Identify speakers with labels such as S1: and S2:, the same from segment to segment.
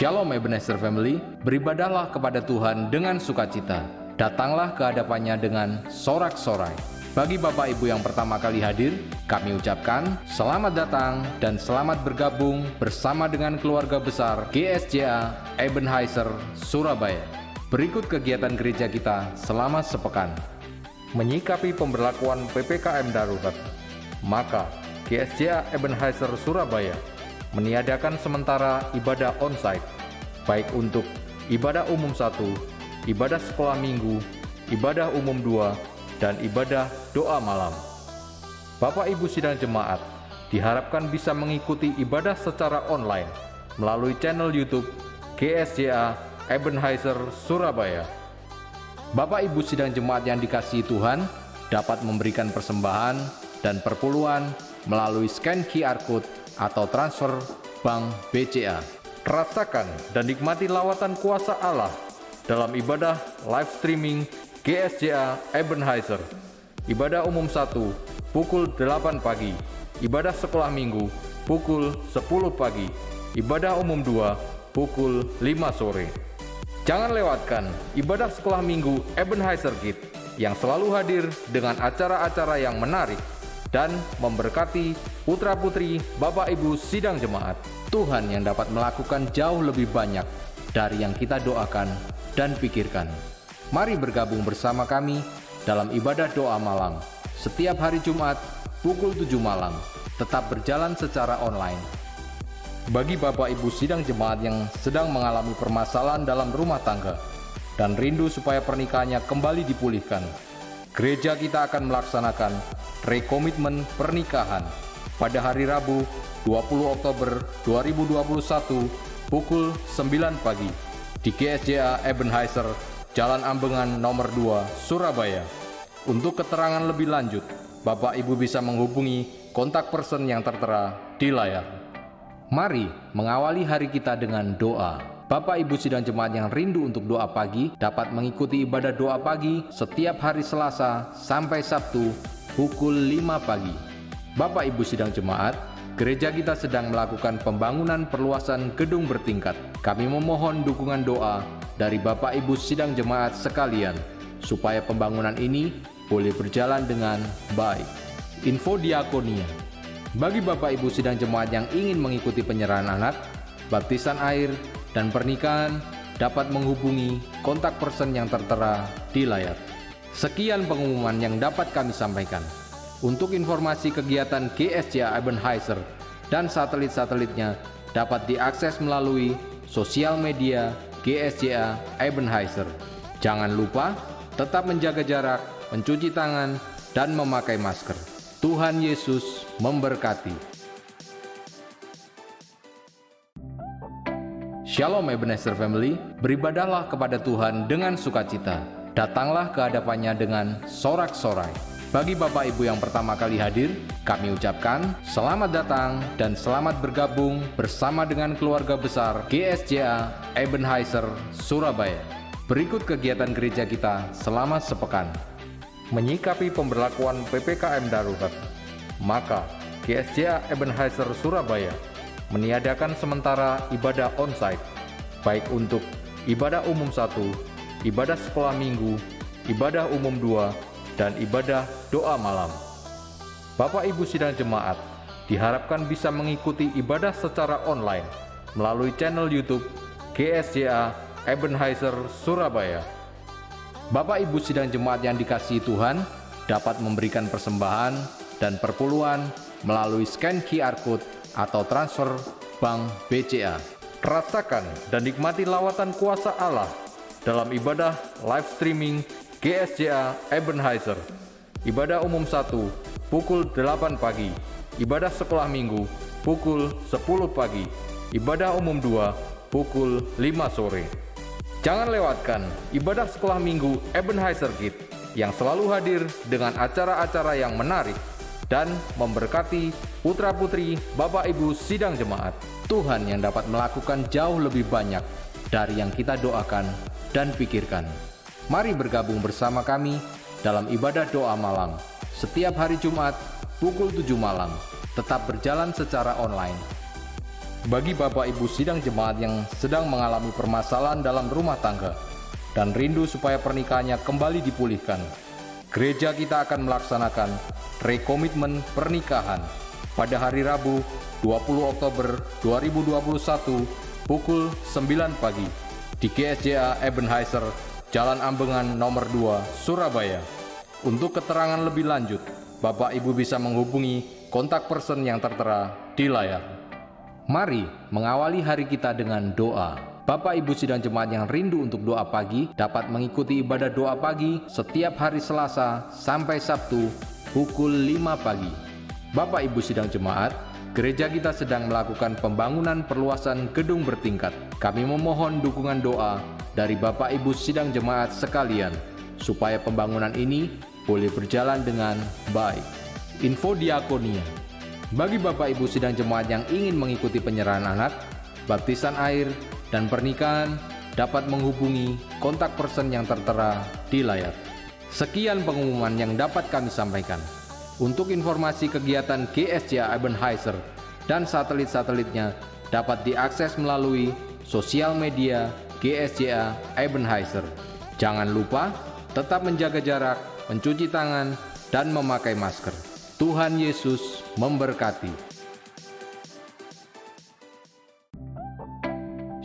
S1: Shalom Ebenezer Family, beribadahlah kepada Tuhan dengan sukacita. Datanglah ke hadapannya dengan sorak-sorai. Bagi Bapak Ibu yang pertama kali hadir, kami ucapkan selamat datang dan selamat bergabung bersama dengan keluarga besar GSJA Ebenezer Surabaya. Berikut kegiatan gereja kita selama sepekan. Menyikapi pemberlakuan PPKM darurat, maka GSJA Ebenezer Surabaya meniadakan sementara ibadah onsite, baik untuk ibadah umum 1, ibadah sekolah minggu, ibadah umum 2, dan ibadah doa malam. Bapak Ibu sidang jemaat diharapkan bisa mengikuti ibadah secara online melalui channel YouTube GSJA Ebenezer Surabaya. Bapak Ibu sidang jemaat yang dikasihi Tuhan dapat memberikan persembahan dan perpuluhan melalui scan QR Code atau transfer bank BCA. Rasakan dan nikmati lawatan kuasa Allah dalam ibadah live streaming GSJA Ebenezer. Ibadah umum 1 pukul 8 pagi, ibadah sekolah minggu pukul 10 pagi, ibadah umum 2 pukul 5 sore. Jangan lewatkan ibadah sekolah minggu Ebenezer Kids yang selalu hadir dengan acara-acara yang menarik dan memberkati putra-putri Bapak Ibu sidang jemaat. Tuhan yang dapat melakukan jauh lebih banyak dari yang kita doakan dan pikirkan. Mari bergabung bersama kami dalam ibadah doa malam setiap hari Jumat pukul 7 malam, tetap berjalan secara online. Bagi Bapak Ibu sidang jemaat yang sedang mengalami permasalahan dalam rumah tangga dan rindu supaya pernikahannya kembali dipulihkan, gereja kita akan melaksanakan rekomitmen pernikahan pada hari Rabu 20 Oktober 2021 pukul 9 pagi di GSJA Ebenezer, Jalan Ambengan nomor 2, Surabaya. Untuk keterangan lebih lanjut, Bapak Ibu bisa menghubungi kontak person yang tertera di layar. Mari mengawali hari kita dengan doa. Bapak Ibu sidang jemaat yang rindu untuk doa pagi dapat mengikuti ibadah doa pagi setiap hari Selasa sampai Sabtu pukul 5 pagi. Bapak Ibu sidang jemaat, gereja kita sedang melakukan pembangunan perluasan gedung bertingkat. Kami memohon dukungan doa dari Bapak Ibu sidang jemaat sekalian supaya pembangunan ini boleh berjalan dengan baik. Info diakonia. Bagi Bapak Ibu sidang jemaat yang ingin mengikuti penyerahan anak, baptisan air, dan pernikahan dapat menghubungi kontak person yang tertera di layar. Sekian pengumuman yang dapat kami sampaikan. Untuk informasi kegiatan GSJA Ebenezer dan satelit-satelitnya dapat diakses melalui sosial media GSJA Ebenezer. Jangan lupa tetap menjaga jarak, mencuci tangan, dan memakai masker. Tuhan Yesus memberkati. Shalom Ebenezer Family, beribadahlah kepada Tuhan dengan sukacita. Datanglah ke hadapannya dengan sorak-sorai. Bagi Bapak Ibu yang pertama kali hadir, kami ucapkan selamat datang dan selamat bergabung bersama dengan keluarga besar GSJA Ebenezer Surabaya. Berikut kegiatan gereja kita selama sepekan. Menyikapi pemberlakuan PPKM darurat, maka GSJA Ebenezer Surabaya meniadakan sementara ibadah onsite, baik untuk ibadah umum 1, ibadah sekolah minggu, ibadah umum 2, dan ibadah doa malam. Bapak Ibu sidang jemaat diharapkan bisa mengikuti ibadah secara online melalui channel YouTube GSJA Ebenezer Surabaya. Bapak Ibu sidang jemaat yang dikasihi Tuhan dapat memberikan persembahan dan perpuluhan melalui scan QR Code atau transfer bank BCA. Rasakan dan nikmati lawatan kuasa Allah dalam ibadah live streaming GSJA Ebenezer. Ibadah umum 1 pukul 8 pagi, ibadah sekolah minggu pukul 10 pagi, ibadah umum 2 pukul 5 sore. Jangan lewatkan ibadah sekolah minggu Ebenezer Kids yang selalu hadir dengan acara-acara yang menarik dan memberkati putra-putri Bapak Ibu sidang jemaat. Tuhan yang dapat melakukan jauh lebih banyak dari yang kita doakan dan pikirkan. Mari bergabung bersama kami dalam ibadah doa malam setiap hari Jumat pukul 7 malam, tetap berjalan secara online. Bagi Bapak Ibu sidang jemaat yang sedang mengalami permasalahan dalam rumah tangga dan rindu supaya pernikahannya kembali dipulihkan, gereja kita akan melaksanakan rekomitmen pernikahan pada hari Rabu 20 Oktober 2021 pukul 9 pagi di GSJA Ebenezer, Jalan Ambengan nomor 2, Surabaya. Untuk keterangan lebih lanjut, Bapak Ibu bisa menghubungi kontak person yang tertera di layar. Mari mengawali hari kita dengan doa. Bapak Ibu sidang jemaat yang rindu untuk doa pagi dapat mengikuti ibadah doa pagi setiap hari Selasa sampai Sabtu pukul 5 pagi. Bapak Ibu sidang jemaat, gereja kita sedang melakukan pembangunan perluasan gedung bertingkat. Kami memohon dukungan doa dari Bapak Ibu sidang jemaat sekalian supaya pembangunan ini boleh berjalan dengan baik. Info diakonia. Bagi Bapak Ibu sidang jemaat yang ingin mengikuti penyerahan anak, baptisan air, dan pernikahan dapat menghubungi kontak person yang tertera di layar. Sekian pengumuman yang dapat kami sampaikan. Untuk informasi kegiatan GSJA Ebenezer dan satelit-satelitnya dapat diakses melalui sosial media GSJA Ebenezer. Jangan lupa tetap menjaga jarak, mencuci tangan, dan memakai masker. Tuhan Yesus memberkati.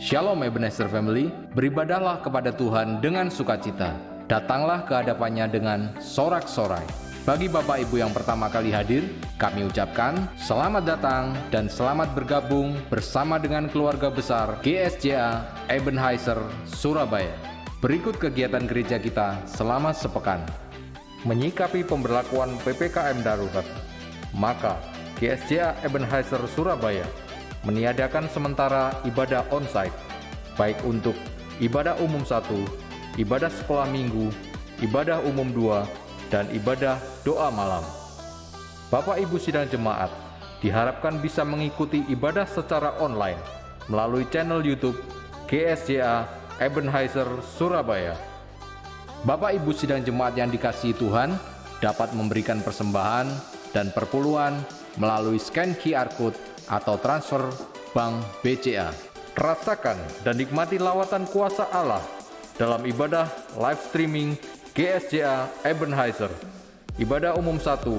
S1: Shalom Ebenezer Family, beribadahlah kepada Tuhan dengan sukacita. Datanglah ke hadapannya dengan sorak-sorai. Bagi Bapak Ibu yang pertama kali hadir, kami ucapkan selamat datang dan selamat bergabung bersama dengan keluarga besar GSJA Ebenezer Surabaya. Berikut kegiatan gereja kita selama sepekan. Menyikapi pemberlakuan PPKM darurat, maka GSJA Ebenezer Surabaya meniadakan sementara ibadah onsite, baik untuk ibadah umum 1, ibadah sekolah minggu, ibadah umum 2, dan ibadah doa malam. Bapak Ibu sidang jemaat diharapkan bisa mengikuti ibadah secara online melalui channel YouTube GSJA Ebenezer Surabaya. Bapak Ibu sidang jemaat yang dikasihi Tuhan dapat memberikan persembahan dan perpuluhan melalui scan QR Code atau transfer Bank BCA. Rasakan dan nikmati lawatan kuasa Allah dalam ibadah live streaming GSJA Ebenezer. Ibadah umum 1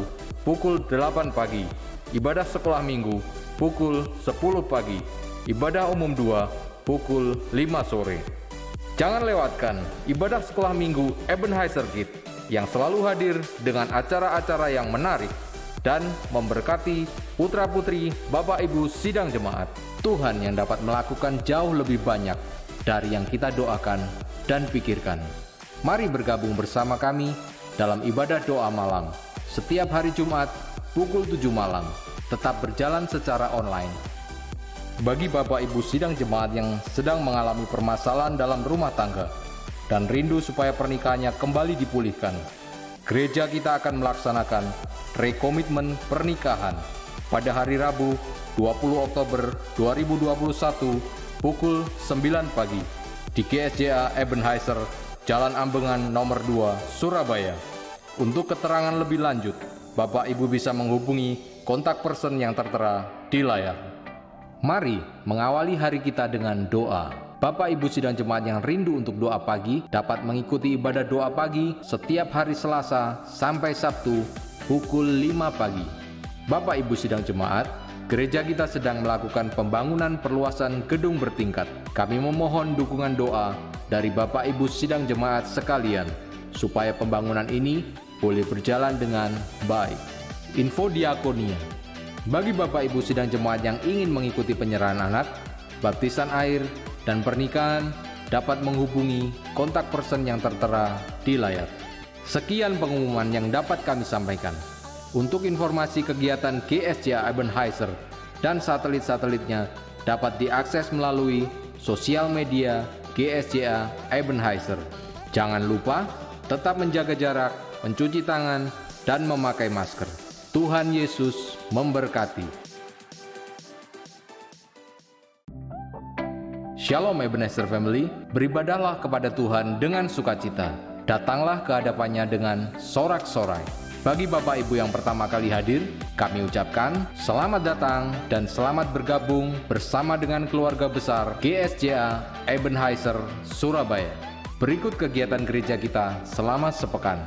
S1: pukul 8 pagi, ibadah sekolah minggu pukul 10 pagi, ibadah umum 2 pukul 5 sore. Jangan lewatkan ibadah sekolah minggu Ebenezer Kids yang selalu hadir dengan acara-acara yang menarik dan memberkati putra-putri Bapak Ibu sidang jemaat. Tuhan yang dapat melakukan jauh lebih banyak dari yang kita doakan dan pikirkan. Mari bergabung bersama kami dalam ibadah doa malam setiap hari Jumat pukul 7 malam, tetap berjalan secara online. Bagi Bapak Ibu sidang jemaat yang sedang mengalami permasalahan dalam rumah tangga dan rindu supaya pernikahannya kembali dipulihkan, gereja kita akan melaksanakan rekomitmen pernikahan pada hari Rabu 20 Oktober 2021 pukul 9 pagi di GSJA Ebenezer, Jalan Ambengan nomor 2, Surabaya. Untuk keterangan lebih lanjut, Bapak Ibu bisa menghubungi kontak person yang tertera di layar. Mari mengawali hari kita dengan doa. Bapak Ibu sidang jemaat yang rindu untuk doa pagi dapat mengikuti ibadah doa pagi setiap hari Selasa sampai Sabtu pukul 5 pagi. Bapak Ibu sidang jemaat, gereja kita sedang melakukan pembangunan perluasan gedung bertingkat. Kami memohon dukungan doa dari Bapak Ibu sidang jemaat sekalian supaya pembangunan ini boleh berjalan dengan baik. Info diakonia. Bagi Bapak Ibu sidang jemaat yang ingin mengikuti penyerahan anak, baptisan air, dan pernikahan dapat menghubungi kontak person yang tertera di layar. Sekian pengumuman yang dapat kami sampaikan. Untuk informasi kegiatan GSJA Ebenezer dan satelit-satelitnya dapat diakses melalui sosial media GSJA Ebenezer. Jangan lupa tetap menjaga jarak, mencuci tangan, dan memakai masker. Tuhan Yesus memberkati. Shalom Ebenezer Family, beribadahlah kepada Tuhan dengan sukacita. Datanglah ke hadapannya dengan sorak-sorai. Bagi Bapak Ibu yang pertama kali hadir, kami ucapkan selamat datang dan selamat bergabung bersama dengan keluarga besar GSJA Ebenezer Surabaya. Berikut kegiatan gereja kita selama sepekan.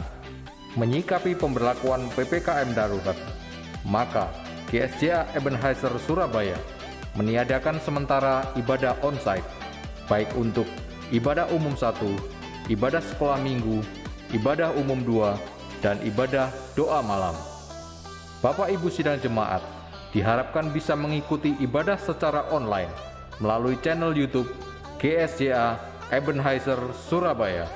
S1: Menyikapi pemberlakuan PPKM darurat, maka GSJA Ebenezer Surabaya meniadakan sementara ibadah onsite, baik untuk ibadah umum 1, ibadah sekolah minggu, ibadah umum 2, dan ibadah doa malam. Bapak Ibu sidang jemaat diharapkan bisa mengikuti ibadah secara online melalui channel YouTube GSJA Ebenezer Surabaya.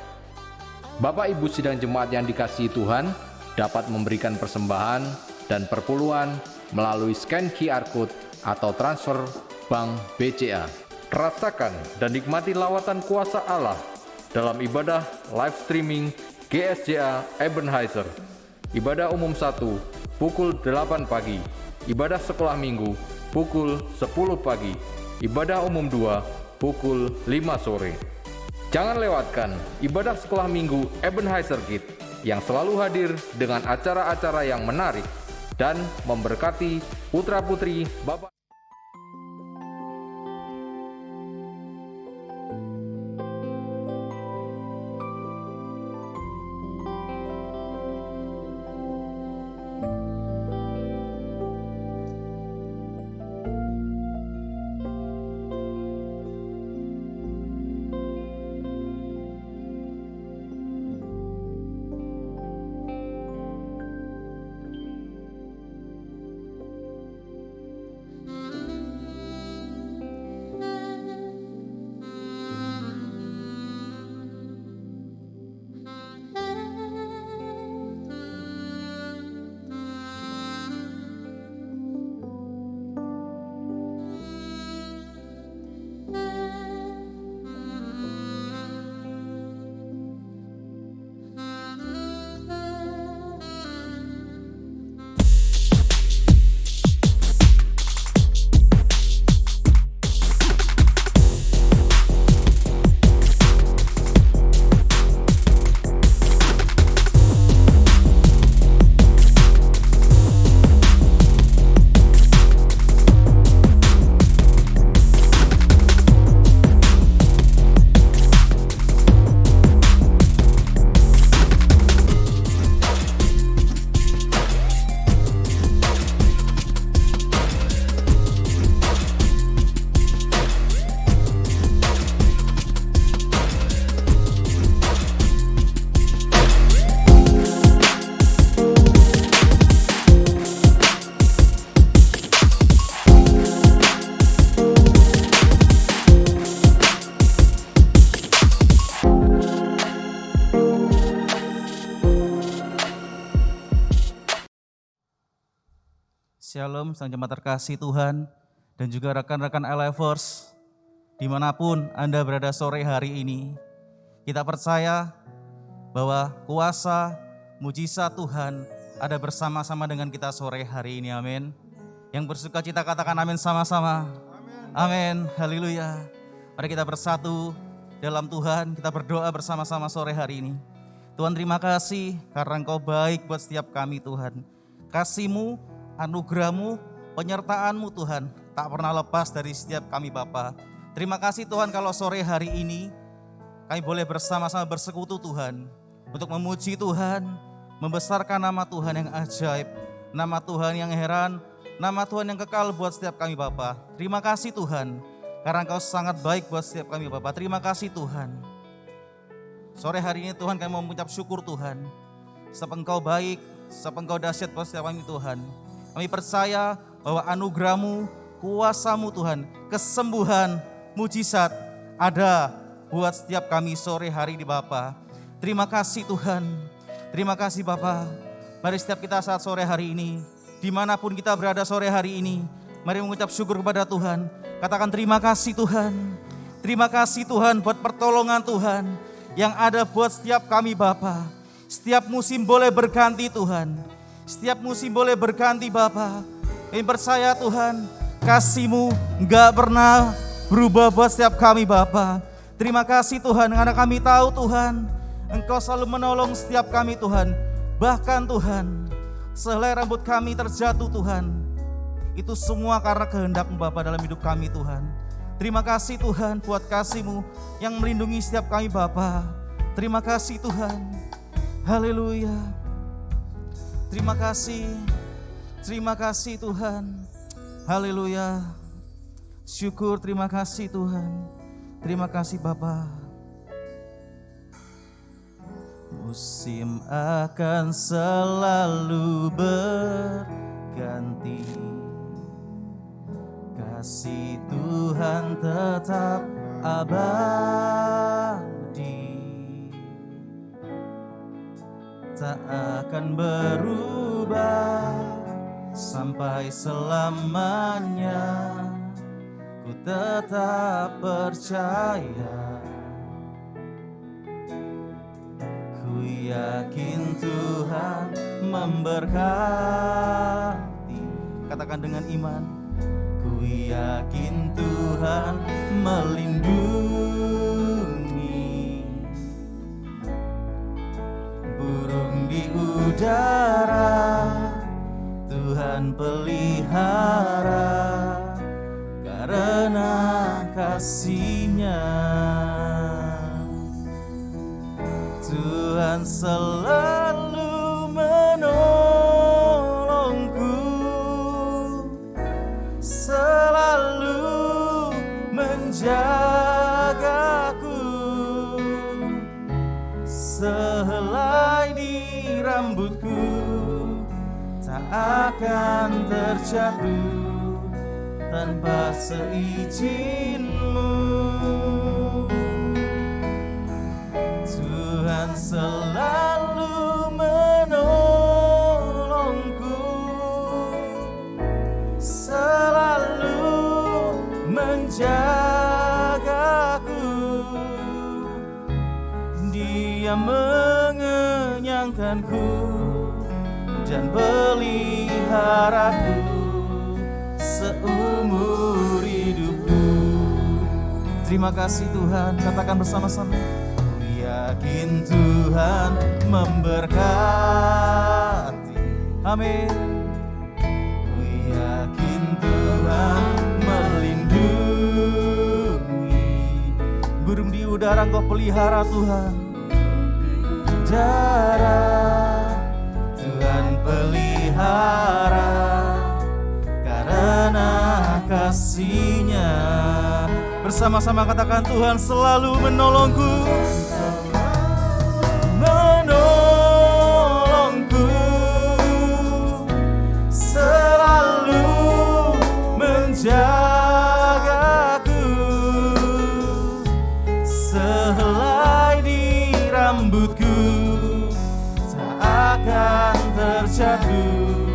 S1: Bapak Ibu sidang jemaat yang dikasihi Tuhan dapat memberikan persembahan dan perpuluhan melalui scan QR Code atau transfer Bank BCA. Rasakan dan nikmati lawatan kuasa Allah dalam ibadah live streaming GSJA Ebenezer. Ibadah umum 1 pukul 8 pagi, ibadah sekolah minggu pukul 10 pagi, ibadah umum 2 pukul 5 sore. Jangan lewatkan ibadah sekolah minggu Ebenezer Kids yang selalu hadir dengan acara-acara yang menarik dan memberkati putra-putri Bapak.
S2: Shalom, sang jemaat terkasih Tuhan, dan juga rekan-rekan Elevers, dimanapun Anda berada sore hari ini. Kita percaya bahwa kuasa, mujizat Tuhan ada bersama-sama dengan kita sore hari ini, amin. Yang bersuka cita katakan amin sama-sama. Amin, haleluya. Mari kita bersatu dalam Tuhan, kita berdoa bersama-sama sore hari ini. Tuhan, terima kasih karena Engkau baik buat setiap kami Tuhan. Kasih-Mu, anugerah-Mu, penyertaan-Mu Tuhan tak pernah lepas dari setiap kami Bapa. Terima kasih Tuhan kalau sore hari ini kami boleh bersama-sama bersekutu Tuhan untuk memuji Tuhan, membesarkan nama Tuhan yang ajaib, nama Tuhan yang heran, nama Tuhan yang kekal buat setiap kami Bapa. Terima kasih Tuhan karena Engkau sangat baik buat setiap kami Bapa. Terima kasih Tuhan. Sore hari ini Tuhan kami mau mengucap syukur Tuhan, sebab Engkau baik, sebab Engkau dahsyat buat setiap kami Tuhan. Kami percaya bahwa anugerah-Mu, kuasa-Mu Tuhan, kesembuhan, mujizat ada buat setiap kami sore hari ini Bapa. Terima kasih Tuhan, terima kasih Bapa. Mari setiap kita saat sore hari ini, dimanapun kita berada sore hari ini, mari mengucap syukur kepada Tuhan. Katakan terima kasih Tuhan, terima kasih Tuhan buat pertolongan Tuhan yang ada buat setiap kami Bapa. Setiap musim boleh berganti Tuhan. Setiap musim boleh berganti Bapa. Kami percaya Tuhan, kasih-Mu gak pernah berubah buat setiap kami Bapa. Terima kasih Tuhan, karena kami tahu Tuhan, Engkau selalu menolong setiap kami Tuhan. Bahkan Tuhan, sehelai rambut kami terjatuh Tuhan, itu semua karena kehendak-Mu Bapa dalam hidup kami Tuhan. Terima kasih Tuhan buat kasih-Mu yang melindungi setiap kami Bapa. Terima kasih Tuhan. Haleluya. Terima kasih Tuhan. Haleluya. Syukur, terima kasih Tuhan. Terima kasih Bapa. Musim akan selalu berganti, kasih Tuhan tetap abadi, tak akan berubah sampai selamanya. Ku tetap percaya, ku yakin Tuhan memberkati. Katakan dengan iman, ku yakin Tuhan melindungi burung di udara. Tuhan pelihara karena kasih-Nya. Tuhan selalu menolongku, selalu menjagaku, sehelai di rambutku tak akan terjatuh tanpa seizin-Mu. Tuhan selalu menolongku, selalu menjagaku. Dia mengenyangkanku dan peliharaku seumur hidupku. Terima kasih Tuhan. Katakan bersama-sama, ku yakin Tuhan memberkati. Amin. Ku yakin Tuhan melindungi burung di udara. Engkau pelihara Tuhan. Tuhan pelihara karena kasih-Nya. Bersama-sama katakan, Tuhan selalu menolongku, menolongku, selalu menjagaku, sehelai di rambutku tak akan terjatuh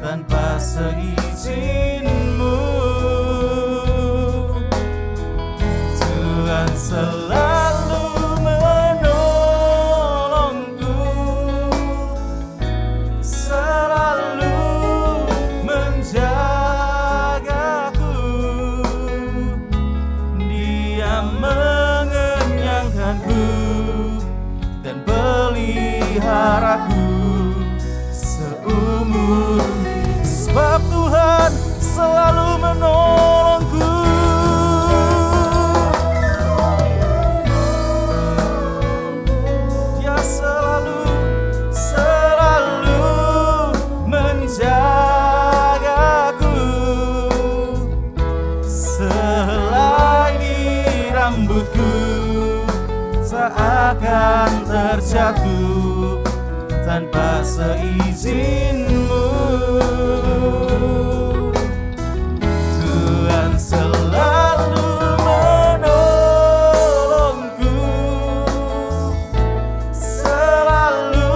S2: tanpa seizin-Mu. Tuhan selalu menolongku, selalu menjagaku. Dia mengenyangkanku dan peliharaku seumur. Sebab Tuhan selalu menolongku. Dia selalu menjagaku, sehelai di rambutku tak akan terjatuh tanpa seizin-Mu. Tuhan selalu menolongku, selalu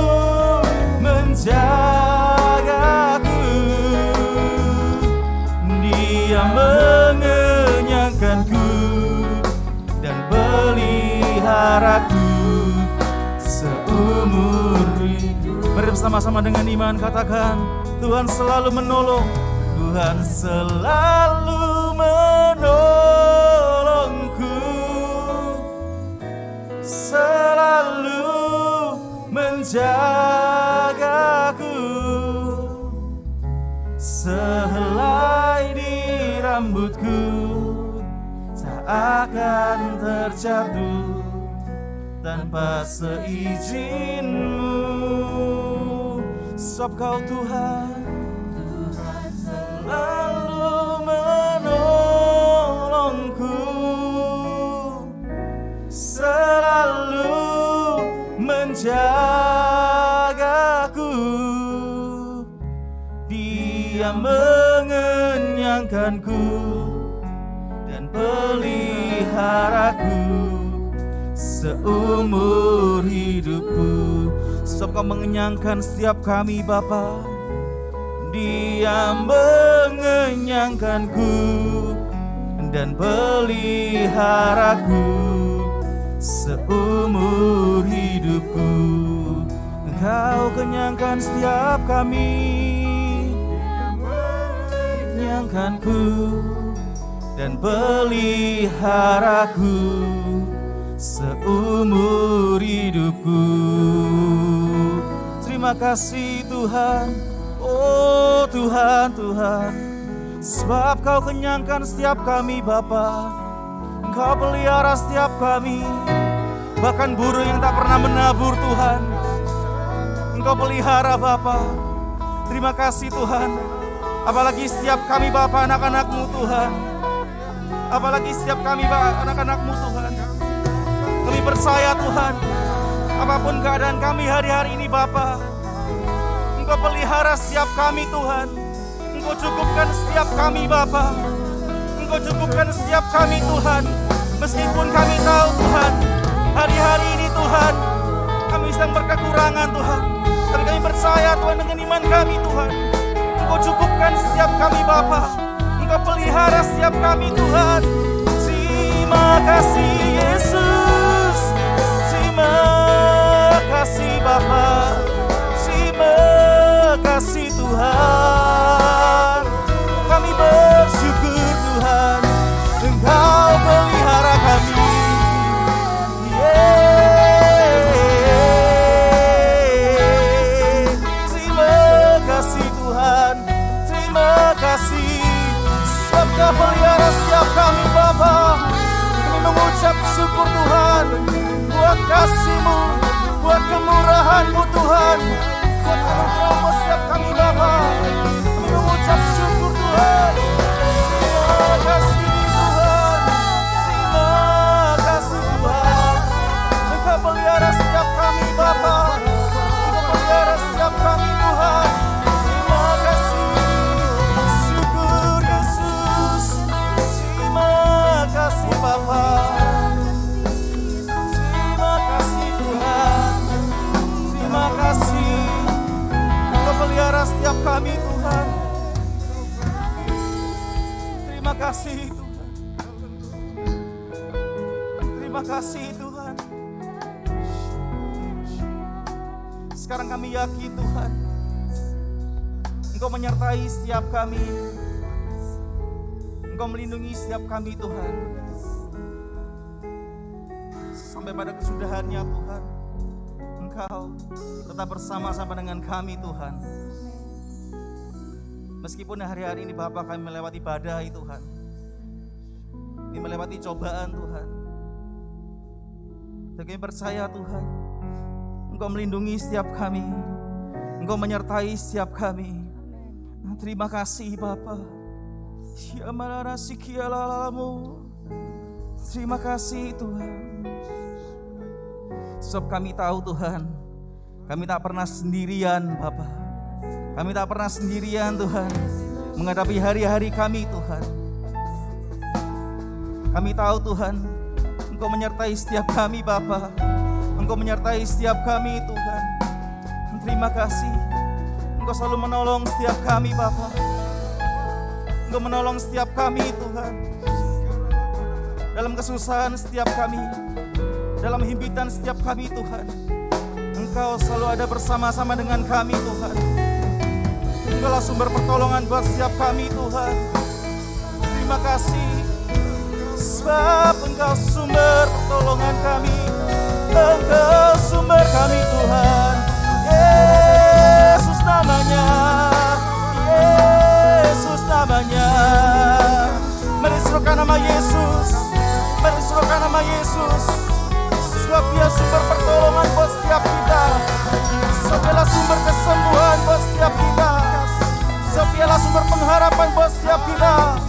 S2: menjagaku. Dia mengenyangkanku dan peliharaku seumur hidup. Mari bersama-sama dengan iman katakan, Tuhan selalu menolong. Tuhan selalu menolongku, selalu menjagaku. sehelai di rambutku tak akan terjatuh tanpa seizin-Mu. Sebab Kau Tuhan selalu menolongku, selalu menjagaku. Dia mengenyangkanku dan peliharaku seumur hidupku. Sebab Kau mengenyangkan setiap kami Bapa. Dia mengenyangkanku dan peliharaku seumur hidupku. Engkau kenyangkan setiap kami, kenyangkanku dan peliharaku seumur hidupku. Terima kasih Tuhan, oh Tuhan, Tuhan, sebab Kau kenyangkan setiap kami Bapa. Engkau pelihara setiap kami, bahkan burung yang tak pernah menabur Tuhan, Engkau pelihara Bapa. Terima kasih Tuhan. Apalagi setiap kami Bapa, anak-anak-Mu Tuhan, apalagi setiap kami Bapa, anak-anak-Mu Tuhan, kami percaya Tuhan, apapun keadaan kami hari-hari ini Bapa, Engkau pelihara setiap kami Tuhan. Engkau cukupkan setiap kami Bapa, Engkau cukupkan setiap kami Tuhan. Meskipun kami tahu Tuhan, hari-hari ini Tuhan, kami sedang berkekurangan Tuhan, tapi kami percaya Tuhan dengan iman kami Tuhan, Engkau cukupkan setiap kami Bapa, Engkau pelihara setiap kami Tuhan. Terima kasih Yesus, terima kasih Bapa, terima kasih Tuhan. Kami bersyukur Tuhan, Engkau pelihara kami. Terima kasih Tuhan, terima kasih. Sebab Kau pelihara setiap kami Bapa. Kami mengucap syukur Tuhan buat kasih-Mu, buat kemurahan-Mu Tuhan, buat anugerah-Mu setiap kami Bapa. Kami mengucap syukur Tuhan. Terima kasih Tuhan, terima kasih Tuhan. Engkau pelihara setiap kami Bapa, Engkau pelihara setiap kami Tuhan. Terima kasih, syukur Yesus. Terima kasih Bapa, terima kasih Tuhan, terima kasih. Engkau pelihara setiap kami Tuhan. Terima kasih Tuhan, terima kasih Tuhan. Sekarang kami yakin Tuhan, Engkau menyertai setiap kami, Engkau melindungi setiap kami Tuhan, sampai pada kesudahannya Tuhan, Engkau tetap bersama-sama dengan kami Tuhan. Meskipun hari-hari ini Bapa kami melewati badai Tuhan, kami melewati cobaan Tuhan, dan kami percaya Tuhan, Engkau melindungi setiap kami, Engkau menyertai setiap kami. Terima kasih Bapa. Terima kasih Tuhan. Sebab kami tahu Tuhan, kami tak pernah sendirian Bapa. Kami tak pernah sendirian Tuhan menghadapi hari-hari kami Tuhan. Kami tahu Tuhan, Engkau menyertai setiap kami Bapa. Engkau menyertai setiap kami Tuhan. Terima kasih. Engkau selalu menolong setiap kami Bapa. Engkau menolong setiap kami Tuhan. Dalam kesusahan setiap kami, dalam himpitan setiap kami Tuhan, Engkau selalu ada bersama-sama dengan kami Tuhan. Engkaulah sumber pertolongan buat setiap kami Tuhan. Terima kasih, sebab Engkau sumber pertolongan kami, Engkau sumber kami Tuhan. Yesus namanya, Yesus. setiap kita. Setialah sumber kesembuhan buat setiap kita. Setialah sumber pengharapan buat setiap kita.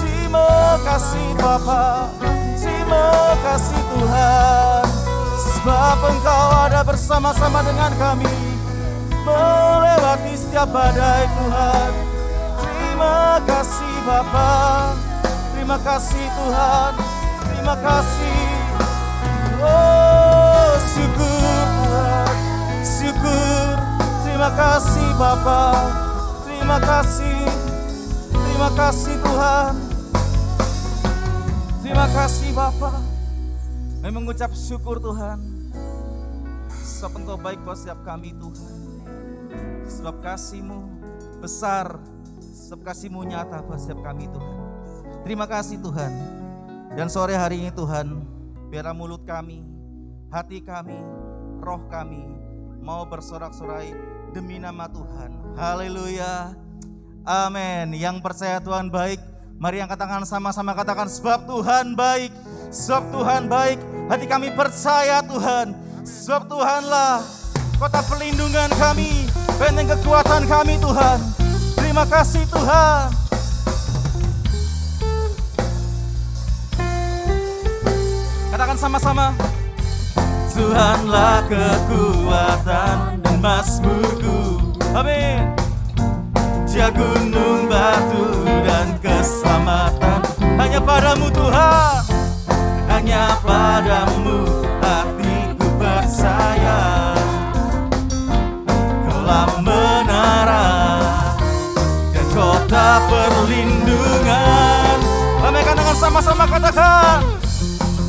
S2: Terima kasih Bapa, terima kasih Tuhan, sebab Engkau ada bersama-sama dengan kami melewati setiap badai Tuhan. Terima kasih Bapa, terima kasih Tuhan, terima kasih. Oh syukur Tuhan, syukur. Terima kasih Bapa, terima kasih Tuhan, terima kasih Bapa. Kami mengucap syukur Tuhan, sebab Engkau baik buat setiap kami Tuhan, sebab kasih-Mu besar, sebab kasih-Mu nyata buat setiap kami Tuhan. Terima kasih Tuhan. Dan sore hari ini Tuhan, biarlah mulut kami, hati kami, roh kami mau bersorak-sorai demi nama Tuhan. Haleluya, amin. Yang percaya Tuhan baik, mari angkat tangan sama-sama katakan, sebab Tuhan baik, sebab Tuhan baik. Hati kami percaya Tuhan, sebab Tuhanlah kota perlindungan kami, benteng kekuatan kami Tuhan. Terima kasih Tuhan. Katakan sama-sama, Tuhanlah kekuatan dan mazmurku. Amin. Dia gunung, batu dan keselamatan. Hanya padamu Tuhan, hanya padamu hatiku percaya. Kaulah menara dan kota perlindungan. Ramaikan dengan sama-sama katakan,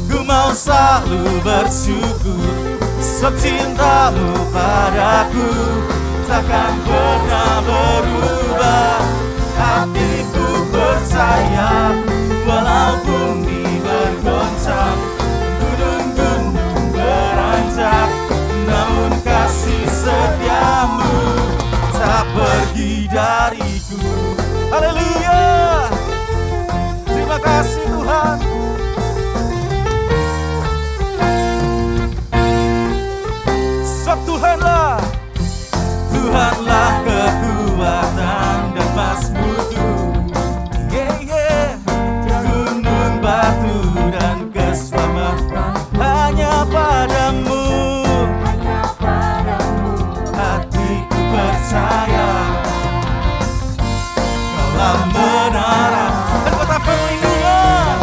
S2: ku mau selalu bersyukur, sebab cintamu padaku takkan pernah berubah. Hatiku percaya, walau bumi bergoncang, gunung-gunung beranjak, namun kasih setiamu tak pergi dariku. Haleluya, terima kasih Tuhan. Sebab Tuhanlah kekuatan dan mazmurku. Gunung, batu dan keselamatan. Hanya padamu hatiku percaya. Kaulah menara dan kota perlindungan.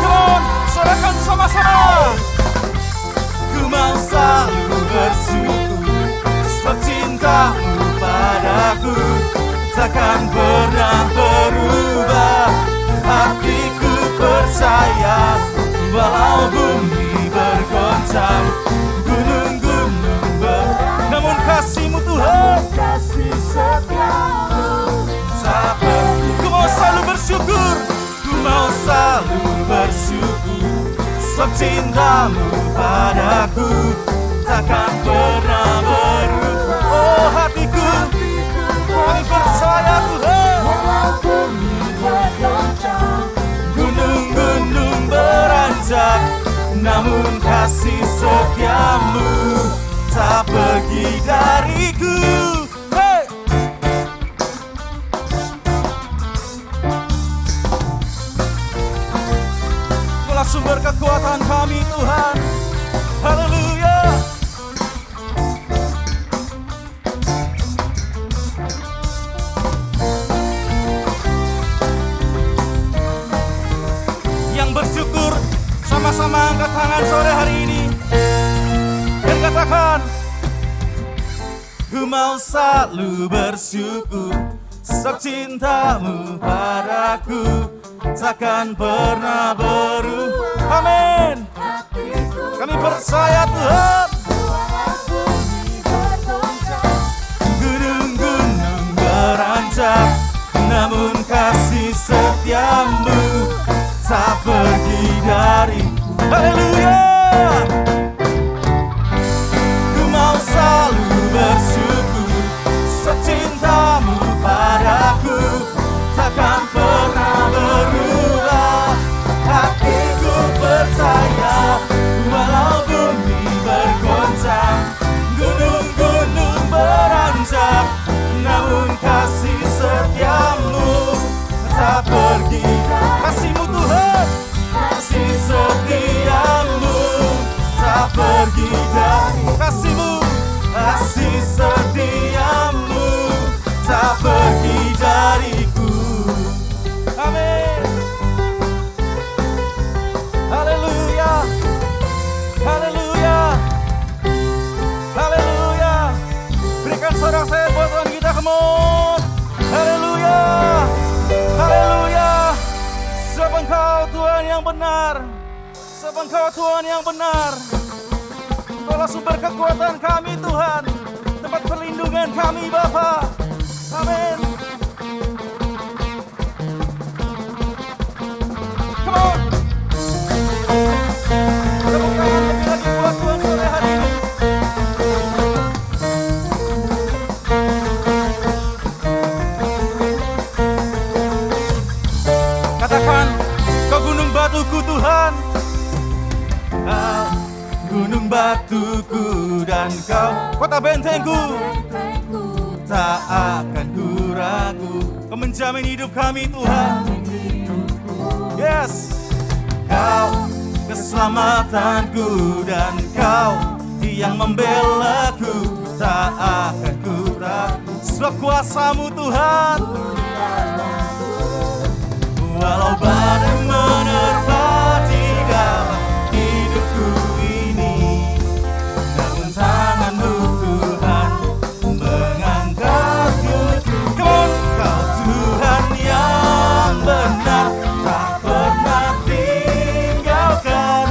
S2: Come on, sorakan sama-sama. Ku mau selalu bersyukur, sebab cintamu padaku takkan pernah berubah. Hatiku percaya, walau bumi bergoncang, gunung-gunung namun kasih-Mu Tuhan, kasih setiamu tak pergi. Ku mau selalu bersyukur, ku mau selalu bersyukur, sebab cintamu padaku takkan pernah berubah. Oh hatiku, kami percaya Tuhan, gunung-gunung beranjak, namun kasih setiamu tak pergi dariku. Hey! Kulah sumber kekuatan kami Tuhan. Haleluya. Yang bersyukur sama-sama angkat tangan sore hari ini dan katakan, ku mau selalu bersyukur, sebab cintamu padaku takkan pernah berubah. Amin. Kami percaya Tuhan. Gunung-gunung beranjak, namun kasih setiamu tak pergi dari. Haleluya. Ku mau selalu bersyukur, secintamu padaku takkan pernah berubah. Hatiku percaya, walau bumi beranjak, namun kasih setiamu tak pergi. Kasih-Mu Tuhan, kasih setiamu tak pergi dari kasih-Mu, kasih setiamu tak pergi dariku. Amin. Haleluya, haleluya, haleluya. Berikan sorak saya buat Tuhan kita, come on. Haleluya, haleluya. Sebab Engkau Tuhan yang benar, sebab Engkau Tuhan yang benar. Engkaulah sumber kekuatan kami Tuhan, tempat perlindungan kami Bapa. Amin. Come on. Tepuk tangan lebih lagi buat Tuhan sore hari ini. Katakan, Kau gunung batuku Tuhan, gunung batuku dan Kau kota bentengku, tak akan ku ragu. Kau menjamin hidup kami Tuhan. Yes. Kau keselamatanku dan Kau yang membelaku, tak akan ku ragu. Sebab kuasa-Mu Tuhan. Walau badai menerpa di dalam hidupku ini, namun tangan-Mu Tuhan mengangkatku. Come on. Kau Tuhan yang benar, tak pernah tinggalkan.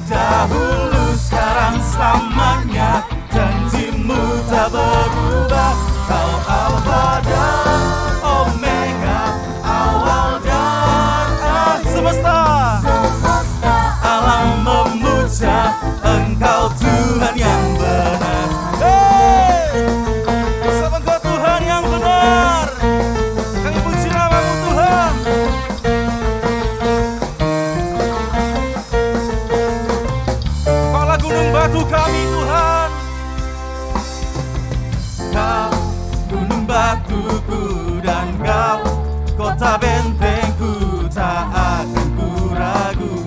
S2: Dahulu, sekarang, selamanya, janji-Mu tak berubah. Kau Alfa dan Omega, awal dan akhir. Semesta alam memuja Engkau Tuhan yang benar. Sebab Engkau Tuhan yang benar, kami puji nama-Mu Tuhan. Kau gunung batu kami Tuhan. Kau gunung batuku dan Kau kota bentengku, tak akan ku ragu.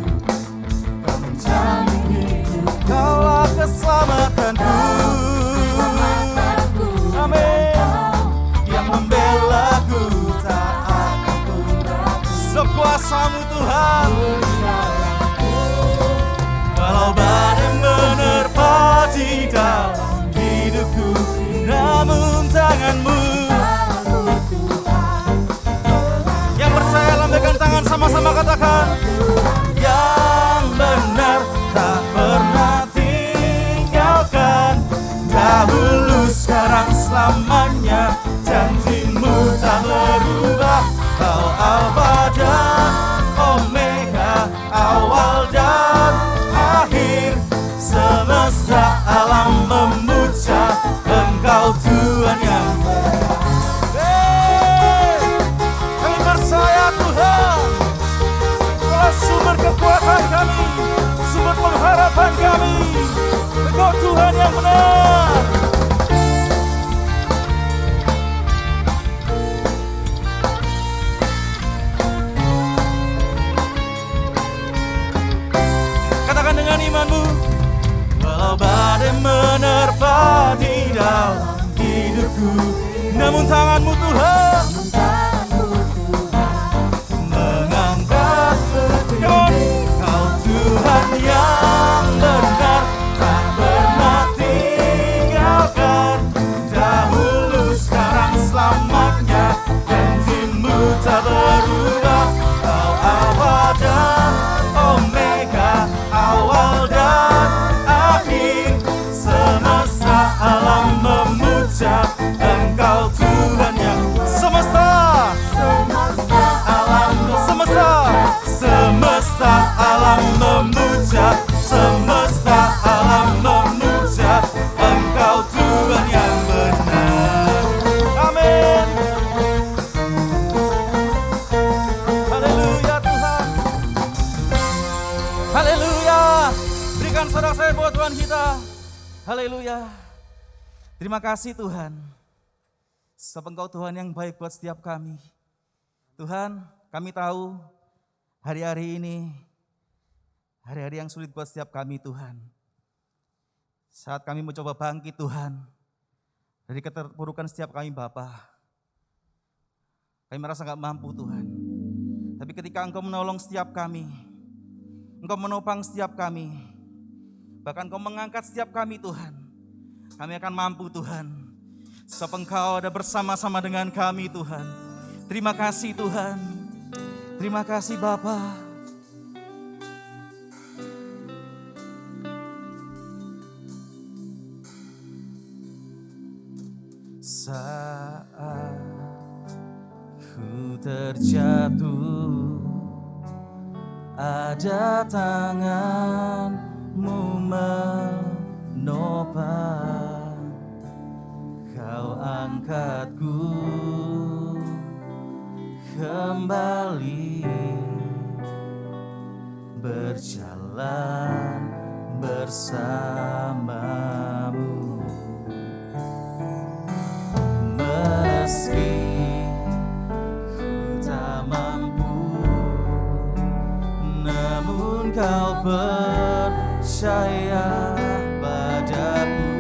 S2: Kau menjamin hidup, Kaulah keselamatanku. Amin. Yang membelaku, tak akan ku ragu. Sekuasa-Mu Tuhan. Walau badai menerpa di dalam hidupku, namun tangan-Mu. Yang percaya lambaikan tangan sama-sama katakan, yang benar tak pernah tinggalkan. Dahulu, sekarang, selamanya, janji-Mu tak berubah. Kau Alfa dan Omega, awal dan akhir. Semesta alam memuja Engkau Tuhan yang benar. Kami percaya Tuhan, Kaulah sumber kekuatan kami, sumber pengharapan kami. Engkau Tuhan yang benar. Katakan dengan imanmu, walau badai menerpa di dalam hidupku, namun tangan-Mu Tuhan mengangkatku. Kau Tuhan yang benar, tak pernah tinggalkan. Dahulu, sekarang, selamanya, janji-Mu tak berubah. Kau Alfa dan Omega, awal dan akhir. Semesta alam memuja Engkau Tuhan yang semesta alam, semesta alam memuja, semesta alam memuja Engkau Tuhan yang benar. Amin. Haleluya Tuhan. Haleluya. Berikan sorak saya buat Tuhan kita. Haleluya. Terima kasih Tuhan. Sebab Engkau Tuhan yang baik buat setiap kami. Tuhan, kami tahu hari-hari ini, hari-hari yang sulit buat setiap kami Tuhan. Saat kami mencoba bangkit Tuhan, dari keterpurukan setiap kami Bapa, kami merasa gak mampu Tuhan. Tapi ketika Engkau menolong setiap kami, Engkau menopang setiap kami, bahkan Engkau mengangkat setiap kami Tuhan, kami akan mampu Tuhan. Sebab Engkau ada bersama-sama dengan kami Tuhan. Terima kasih Tuhan. Terima kasih Bapa. Saat ku terjatuh, ada tangan-Mu menopang. Kau angkatku kembali, berjalan bersamamu. Meski ku tak mampu, namun Kau percaya padaku.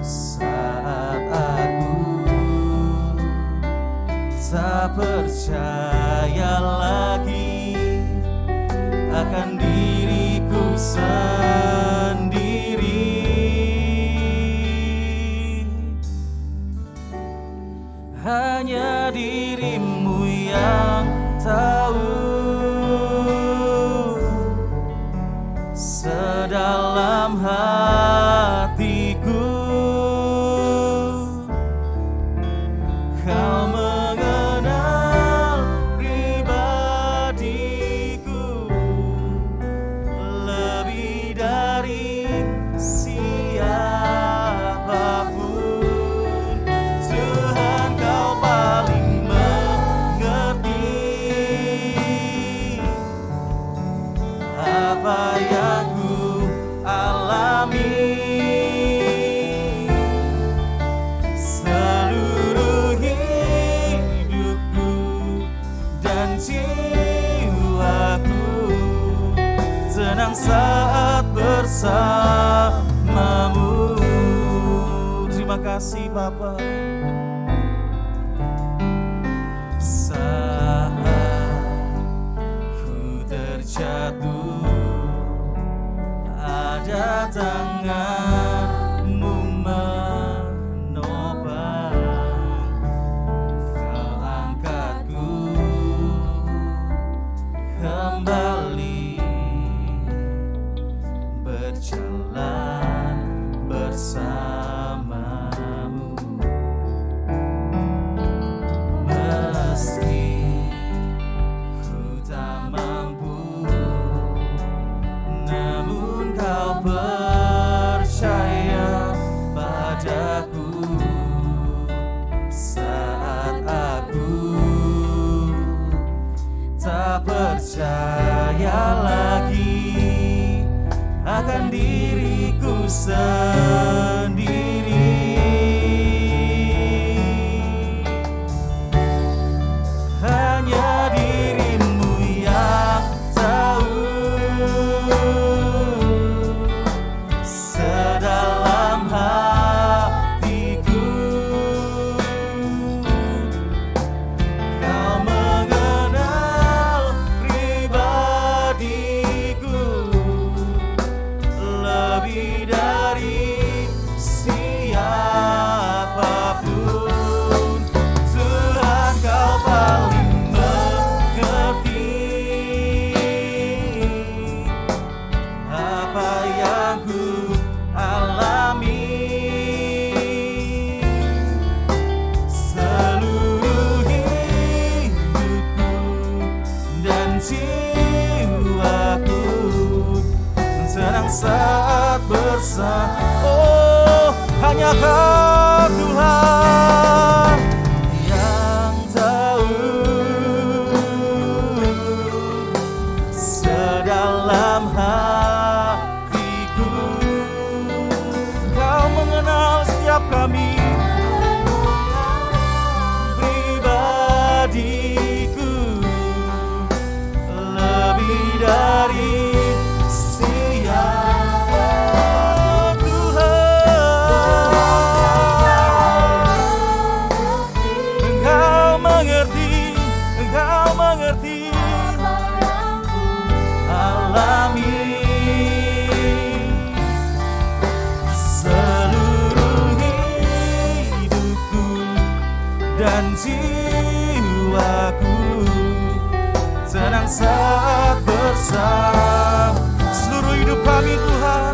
S2: Saat aku tak percaya lagi akan diriku sendiri, hanya diri-Mu yang tahu sedalam hatiku. Kau mengenal pribadiku lebih dari siapapun. Tuhan, Kau paling mengerti apa yang ku alami. Seluruh hidupku dan jiwaku tenang saat bersamamu. Terima kasih Bapa. Saat ku terjatuh, ada tangan-Mu menopang. Kau angkatku kembali, berjalan bersamamu. Meski ku tak mampu, namun Kau percaya padaku. Saat aku tak percaya lagi akan diriku sendiri, hanya diri-Mu yang tahu sedalam hatiku. Kau mengenal pribadiku lebih dari siapapun. Tuhan, Kau paling mengerti apa yang ku alami. Seluruh hidupku dan jiwaku senang saat bersama. Oh, hanya Kau Tuhan yang tahu sedalam hatiku. Kau mengenal setiap kami, dan jiwaku tenang saat bersama. Seluruh hidup kami Tuhan,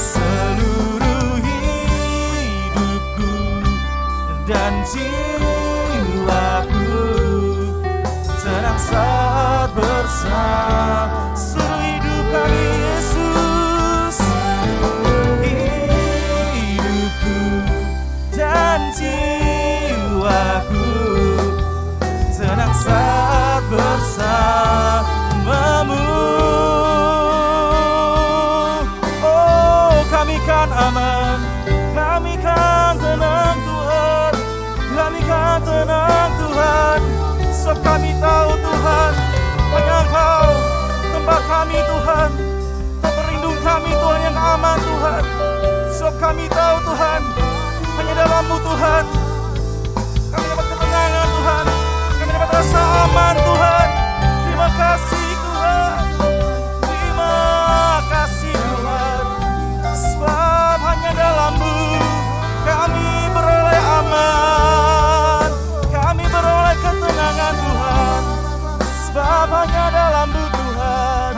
S2: seluruh hidupku dan jiwaku tenang saat bersama. Seluruh hidup kami Yesus, hidupku dan jiwaku tenang saat bersamamu. Oh, kami kan aman, kami kan tenang Tuhan, kami kan tenang Tuhan. Sebab kami tahu Tuhan, hanya Engkau tempat kami Tuhan, tempat berlindung kami Tuhan yang aman Tuhan. Sebab kami tahu Tuhan, hanya dalam-Mu Tuhan kami dapat ketenangan Tuhan, kami dapat rasa aman Tuhan. Terima kasih Tuhan, terima kasih Tuhan. Sebab hanya dalam-Mu kami beroleh aman, kami beroleh ketenangan Tuhan. Sebab hanya dalam-Mu Tuhan.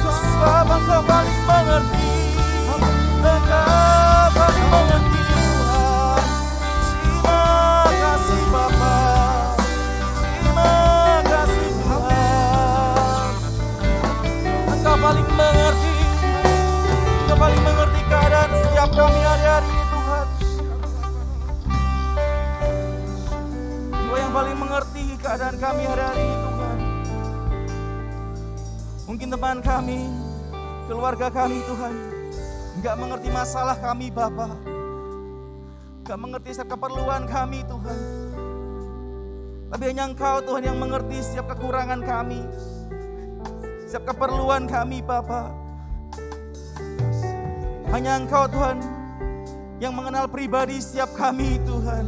S2: Sebab Engkau paling mengerti, Engkau paling mengerti Tuhan. Terima kasih Bapa, terima kasih Tuhan. Engkau paling mengerti, Engkau paling mengerti keadaan setiap kami hari-hari ini Tuhan. Engkau yang paling mengerti keadaan kami hari-hari ini Tuhan. Mungkin teman kami, keluarga kami Tuhan, enggak mengerti masalah kami Bapa, enggak mengerti setiap keperluan kami Tuhan. Tapi hanya Engkau Tuhan yang mengerti setiap kekurangan kami, setiap keperluan kami Bapa. Hanya Engkau Tuhan yang mengenal pribadi setiap kami Tuhan.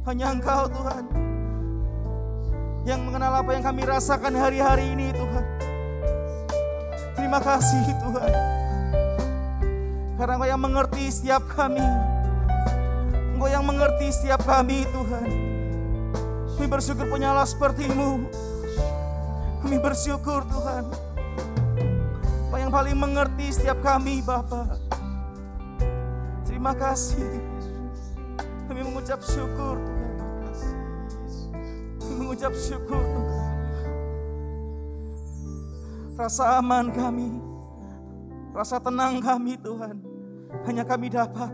S2: Hanya Engkau Tuhan yang mengenal apa yang kami rasakan hari-hari ini Tuhan. Terima kasih Tuhan, karena Engkau yang mengerti setiap kami, Engkau yang mengerti setiap kami Tuhan. Kami bersyukur punya Allah seperti-Mu. Kami bersyukur Tuhan, Engkau yang paling mengerti setiap kami Bapa. Terima kasih, kami mengucap syukur Tuhan. Kami mengucap syukur Tuhan. Rasa aman kami, rasa tenang kami Tuhan, hanya kami dapat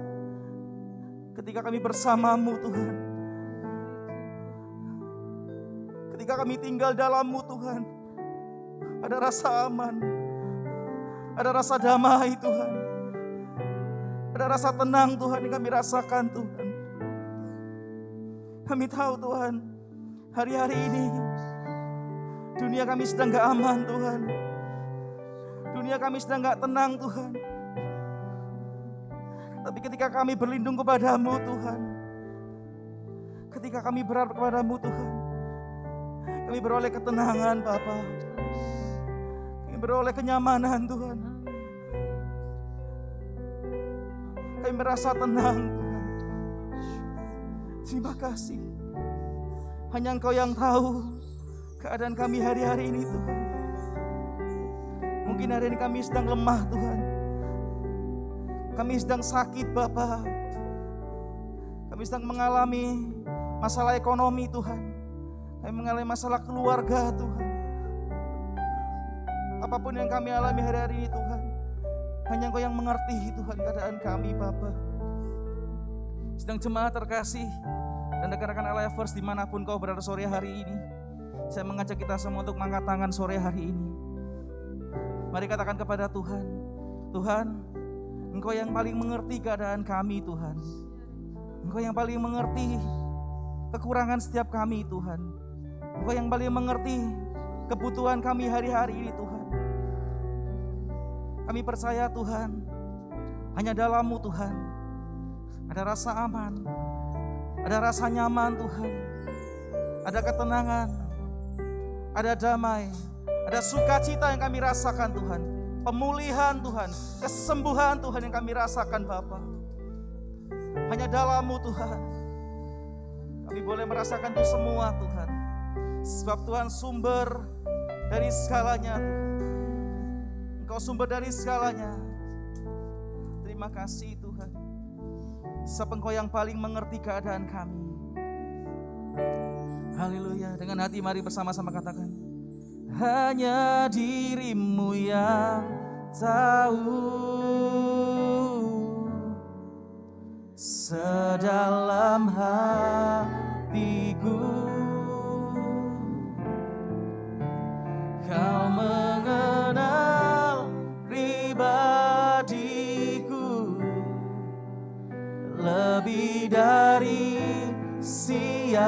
S2: ketika kami bersama-Mu Tuhan. Ketika kami tinggal dalam-Mu Tuhan, ada rasa aman, ada rasa damai Tuhan, ada rasa tenang Tuhan yang kami rasakan Tuhan. Kami tahu Tuhan, hari-hari ini dunia kami sedang gak aman Tuhan. Dunia kami sedang gak tenang Tuhan. Tapi ketika kami berlindung kepada-Mu Tuhan, ketika kami berharap kepada-Mu Tuhan, kami beroleh ketenangan Bapa, kami beroleh kenyamanan Tuhan, kami merasa tenang Tuhan. Terima kasih, hanya Engkau yang tahu keadaan kami hari-hari ini Tuhan. Mungkin hari ini kami sedang lemah Tuhan, kami sedang sakit Bapa, kami sedang mengalami masalah ekonomi Tuhan, kami mengalami masalah keluarga Tuhan. Apapun yang kami alami hari-hari ini Tuhan, hanya Engkau yang mengerti Tuhan keadaan kami Bapa. Sedang jemaat terkasih dan rekan-rekan Elevers dimanapun kau berada sore hari ini, saya mengajak kita semua untuk mengangkat tangan sore hari ini. Mari katakan kepada Tuhan, Tuhan, Engkau yang paling mengerti keadaan kami Tuhan. Engkau yang paling mengerti kekurangan setiap kami Tuhan. Engkau yang paling mengerti kebutuhan kami hari-hari ini Tuhan. Kami percaya Tuhan, hanya dalam-Mu Tuhan ada rasa aman, ada rasa nyaman Tuhan, ada ketenangan, ada damai, ada sukacita yang kami rasakan Tuhan. pemulihan Tuhan, kesembuhan Tuhan yang kami rasakan Bapa. Hanya dalam-Mu Tuhan, kami boleh merasakan itu semua Tuhan. Sebab Tuhan sumber dari segalanya Tuhan. Engkau sumber dari segalanya. Terima kasih Tuhan. Sebab Engkau yang paling mengerti keadaan kami. Haleluya. Dengan hati mari bersama-sama katakan, hanya diri-Mu yang tahu sedalam hatiku. Kau mengenal pribadiku lebih dari siapapun.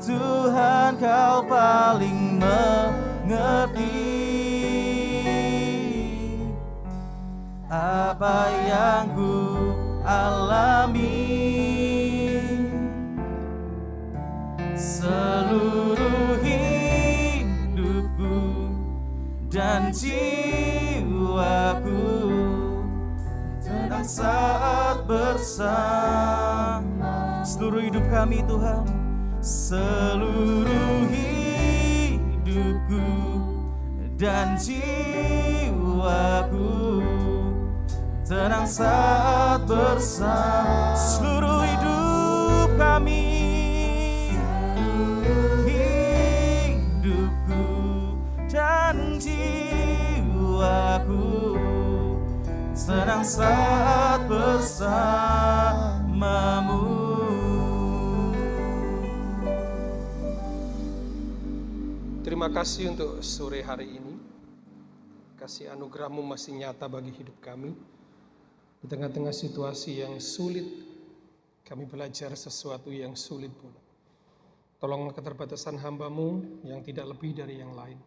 S2: Tuhan, Kau paling mengerti apa yang ku alami. Seluruh hidupku dan jiwaku tenang saat bersama. Seluruh hidup kami Tuhan, seluruh hidupku dan jiwaku tenang saat bersama. Seluruh hidup kami, hidupku dan jiwaku tenang saat bersamamu.
S3: Terima kasih untuk sore hari ini. Kasih anugerah-Mu masih nyata bagi hidup kami. Di tengah-tengah situasi yang sulit, kami belajar sesuatu yang sulit pula. Tolong keterbatasan hamba-Mu yang tidak lebih dari yang lain.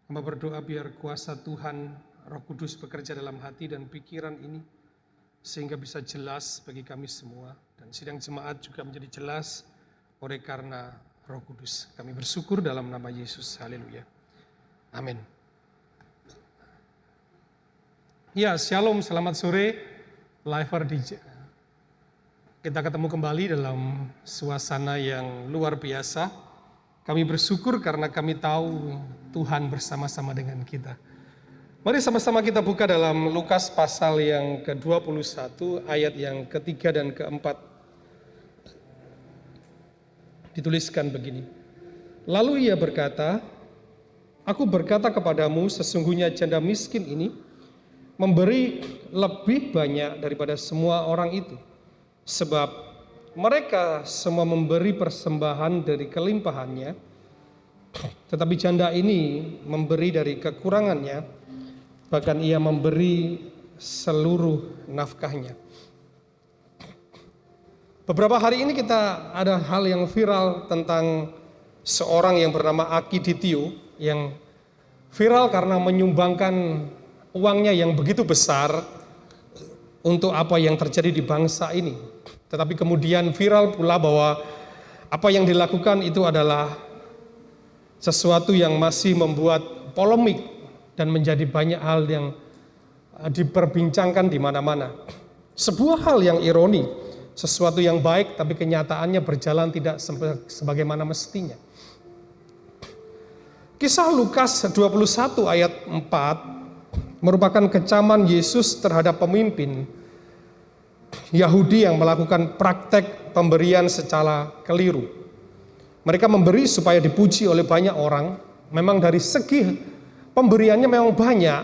S3: Hamba berdoa biar kuasa Tuhan, Roh Kudus bekerja dalam hati dan pikiran ini, sehingga bisa jelas bagi kami semua. Dan sidang jemaat juga menjadi jelas oleh karena Roh Kudus. Kami bersyukur dalam nama Yesus. Haleluya. Amin. Ya, shalom, selamat sore, Lifer DJ. Kita ketemu kembali dalam suasana yang luar biasa. Kami bersyukur karena kami tahu Tuhan bersama-sama dengan kita. Mari sama-sama kita buka dalam Lukas pasal yang ke-21, ayat yang ketiga dan keempat. Dituliskan begini. Lalu ia berkata, aku berkata kepadamu, sesungguhnya janda miskin ini memberi lebih banyak daripada semua orang itu. Sebab mereka semua memberi persembahan dari kelimpahannya, tetapi janda ini memberi dari kekurangannya, bahkan ia memberi seluruh nafkahnya. Beberapa hari ini kita ada hal yang viral tentang seorang yang bernama Akiditio, yang viral karena menyumbangkan uangnya yang begitu besar untuk apa yang terjadi di bangsa ini. Tetapi kemudian viral pula bahwa apa yang dilakukan itu adalah sesuatu yang masih membuat polemik dan menjadi banyak hal yang diperbincangkan di mana-mana. Sebuah hal yang ironi, sesuatu yang baik tapi kenyataannya berjalan tidak sebagaimana mestinya. Kisah Lukas 21 ayat 4 merupakan kecaman Yesus terhadap pemimpin Yahudi yang melakukan praktek pemberian secara keliru. Mereka memberi supaya dipuji oleh banyak orang. Memang dari segi pemberiannya memang banyak,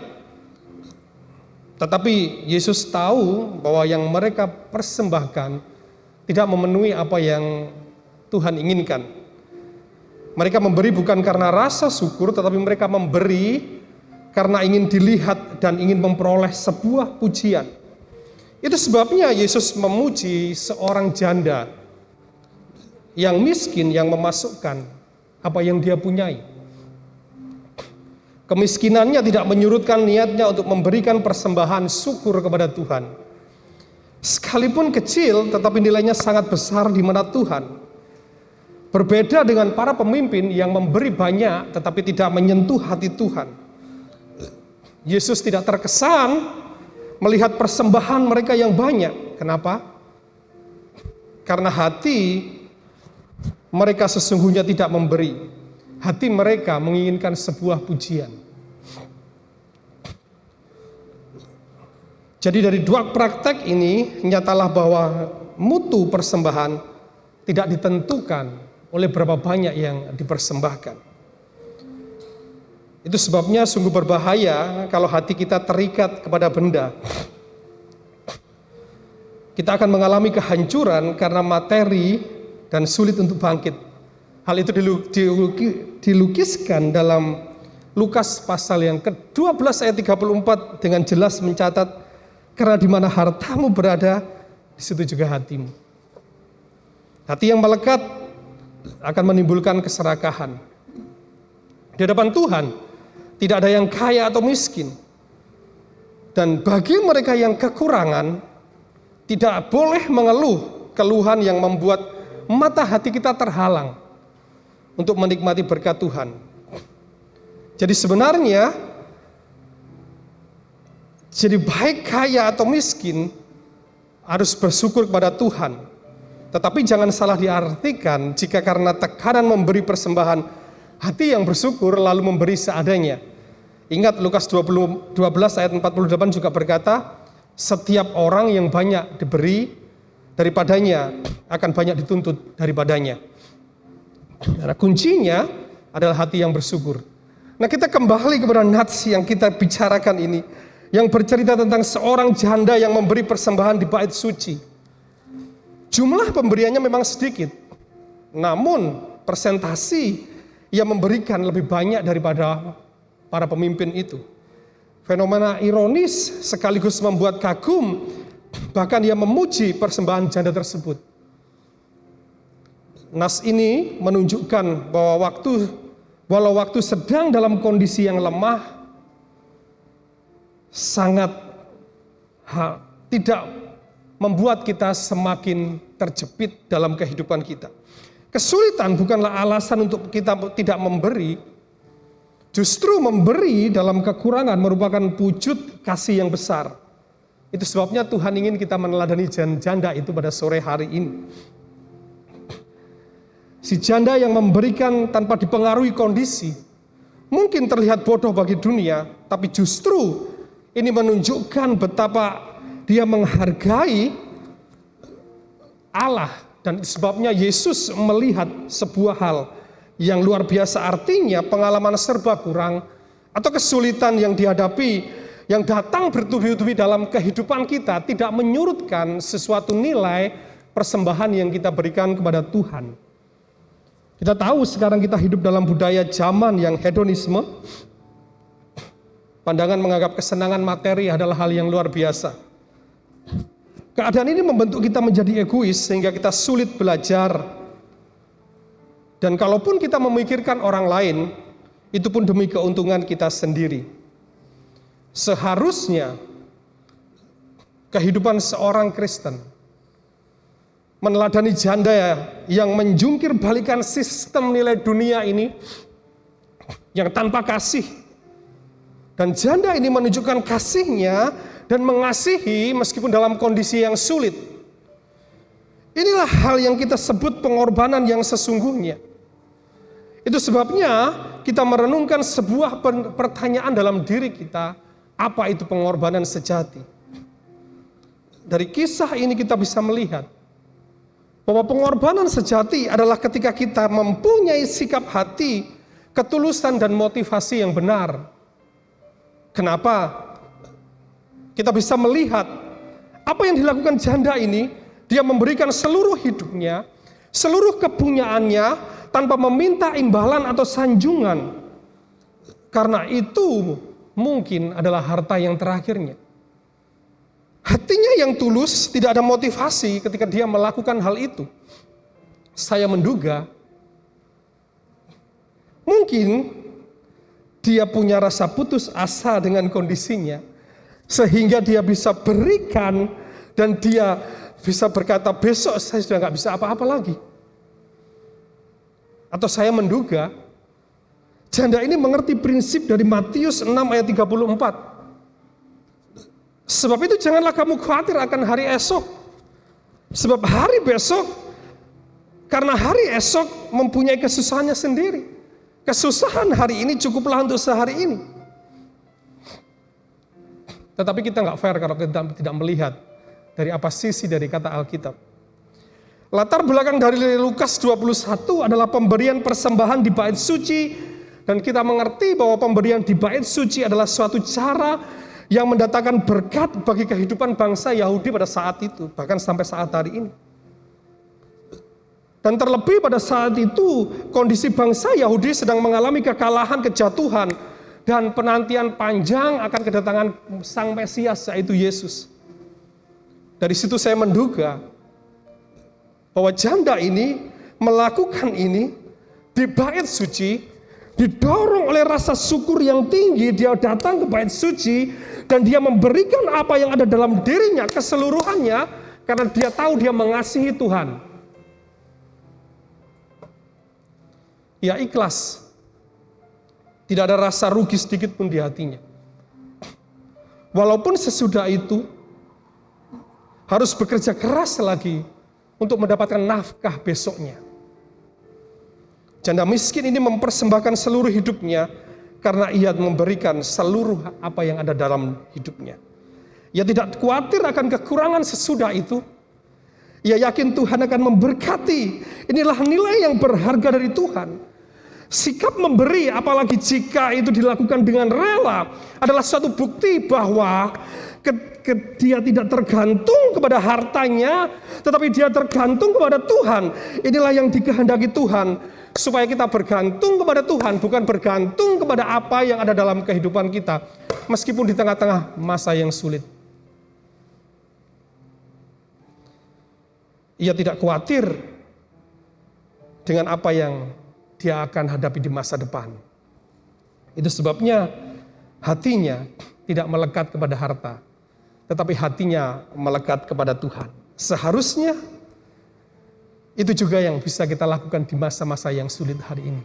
S3: tetapi Yesus tahu bahwa yang mereka persembahkan tidak memenuhi apa yang Tuhan inginkan. Mereka memberi bukan karena rasa syukur, tetapi mereka memberi karena ingin dilihat dan ingin memperoleh sebuah pujian. Itu sebabnya Yesus memuji seorang janda yang miskin yang memasukkan apa yang dia punyai. Kemiskinannya tidak menyurutkan niatnya untuk memberikan persembahan syukur kepada Tuhan. Sekalipun kecil, tetapi nilainya sangat besar di mata Tuhan. Berbeda dengan para pemimpin yang memberi banyak tetapi tidak menyentuh hati Tuhan. Yesus tidak terkesan melihat persembahan mereka yang banyak. Kenapa? Karena hati mereka sesungguhnya tidak memberi. Hati mereka menginginkan sebuah pujian. Jadi dari dua praktek ini nyatalah bahwa mutu persembahan tidak ditentukan oleh berapa banyak yang dipersembahkan. Itu sebabnya sungguh berbahaya kalau hati kita terikat kepada benda. Kita akan mengalami kehancuran karena materi dan sulit untuk bangkit. Hal itu dilukiskan dalam Lukas pasal yang ke-12 ayat 34 dengan jelas mencatat, karena di mana hartamu berada, di situ juga hatimu. Hati yang melekat akan menimbulkan keserakahan. Di hadapan Tuhan, tidak ada yang kaya atau miskin. Dan bagi mereka yang kekurangan, tidak boleh mengeluh keluhan yang membuat mata hati kita terhalang untuk menikmati berkat Tuhan. Jadi sebenarnya, jadi baik kaya atau miskin harus bersyukur kepada Tuhan. Tetapi jangan salah diartikan jika karena tekanan memberi persembahan, hati yang bersyukur lalu memberi seadanya. Ingat Lukas 12 ayat 48 juga berkata, setiap orang yang banyak diberi daripadanya akan banyak dituntut daripadanya. Karena kuncinya adalah hati yang bersyukur. Nah, kita kembali kepada nats yang kita bicarakan ini, yang bercerita tentang seorang janda yang memberi persembahan di bait suci. Jumlah pemberiannya memang sedikit, namun persentasi ia memberikan lebih banyak daripada para pemimpin itu. Fenomena ironis sekaligus membuat kagum, bahkan ia memuji persembahan janda tersebut. Nas ini menunjukkan bahwa walau waktu sedang dalam kondisi yang lemah, sangat tidak membuat kita semakin terjepit dalam kehidupan kita. Kesulitan bukanlah alasan untuk kita tidak memberi. Justru memberi dalam kekurangan merupakan wujud kasih yang besar. Itu sebabnya Tuhan ingin kita meneladani janda itu pada sore hari ini. Si janda yang memberikan tanpa dipengaruhi kondisi, mungkin terlihat bodoh bagi dunia, tapi justru ini menunjukkan betapa dia menghargai Allah. Dan sebabnya Yesus melihat sebuah hal yang luar biasa, artinya pengalaman serba kurang atau kesulitan yang dihadapi, yang datang bertubi-tubi dalam kehidupan kita, tidak menyurutkan sesuatu nilai persembahan yang kita berikan kepada Tuhan. Kita tahu sekarang kita hidup dalam budaya zaman yang hedonisme. Pandangan menganggap kesenangan materi adalah hal yang luar biasa. Keadaan ini membentuk kita menjadi egois sehingga kita sulit belajar. Dan kalaupun kita memikirkan orang lain, itu pun demi keuntungan kita sendiri. Seharusnya kehidupan seorang Kristen meneladani janda yang menjungkir balikan sistem nilai dunia ini yang tanpa kasih. Dan janda ini menunjukkan kasihnya dan mengasihi meskipun dalam kondisi yang sulit. Inilah hal yang kita sebut pengorbanan yang sesungguhnya. Itu sebabnya kita merenungkan sebuah pertanyaan dalam diri kita, apa itu pengorbanan sejati? Dari kisah ini kita bisa melihat bahwa pengorbanan sejati adalah ketika kita mempunyai sikap hati, ketulusan dan motivasi yang benar. Kenapa? Kita bisa melihat apa yang dilakukan janda ini. Dia memberikan seluruh hidupnya, seluruh kepunyaannya tanpa meminta imbalan atau sanjungan. Karena itu mungkin adalah harta yang terakhirnya. Hatinya yang tulus, tidak ada motivasi ketika dia melakukan hal itu. Saya menduga mungkin dia punya rasa putus asa dengan kondisinya, sehingga dia bisa berikan dan dia bisa berkata, besok saya sudah nggak bisa apa-apa lagi. atau saya menduga, janda ini mengerti prinsip dari Matius 6 ayat 34. Sebab itu janganlah kamu khawatir akan hari esok. Sebab hari besok, karena hari esok mempunyai kesusahannya sendiri. Kesusahan hari ini cukuplah untuk sehari ini. Tetapi kita nggak fair kalau kita tidak melihat dari apa sisi dari kata Alkitab. Latar belakang dari Lukas 21 adalah pemberian persembahan di bait suci, dan kita mengerti bahwa pemberian di bait suci adalah suatu cara yang mendatangkan berkat bagi kehidupan bangsa Yahudi pada saat itu, bahkan sampai saat hari ini. Dan terlebih pada saat itu kondisi bangsa Yahudi sedang mengalami kekalahan, kejatuhan, dan penantian panjang akan kedatangan Sang Mesias, yaitu Yesus. Dari situ saya menduga bahwa janda ini melakukan ini di bait suci, didorong oleh rasa syukur yang tinggi. Dia datang ke bait suci dan dia memberikan apa yang ada dalam dirinya keseluruhannya, karena dia tahu dia mengasihi Tuhan. Ia ikhlas, tidak ada rasa rugi sedikit pun di hatinya. Walaupun sesudah itu harus bekerja keras lagi untuk mendapatkan nafkah besoknya. Janda miskin ini mempersembahkan seluruh hidupnya karena ia memberikan seluruh apa yang ada dalam hidupnya. Ia tidak khawatir akan kekurangan sesudah itu. Ia yakin Tuhan akan memberkati. Inilah nilai yang berharga dari Tuhan. Sikap memberi, apalagi jika itu dilakukan dengan rela, adalah suatu bukti bahwa dia tidak tergantung kepada hartanya, tetapi dia tergantung kepada Tuhan. Inilah yang dikehendaki Tuhan, supaya kita bergantung kepada Tuhan, bukan bergantung kepada apa yang ada dalam kehidupan kita, meskipun di tengah-tengah masa yang sulit. Ia tidak khawatir dengan apa yang dia akan hadapi di masa depan. Itu sebabnya hatinya tidak melekat kepada harta, tetapi hatinya melekat kepada Tuhan. Seharusnya itu juga yang bisa kita lakukan di masa-masa yang sulit hari ini.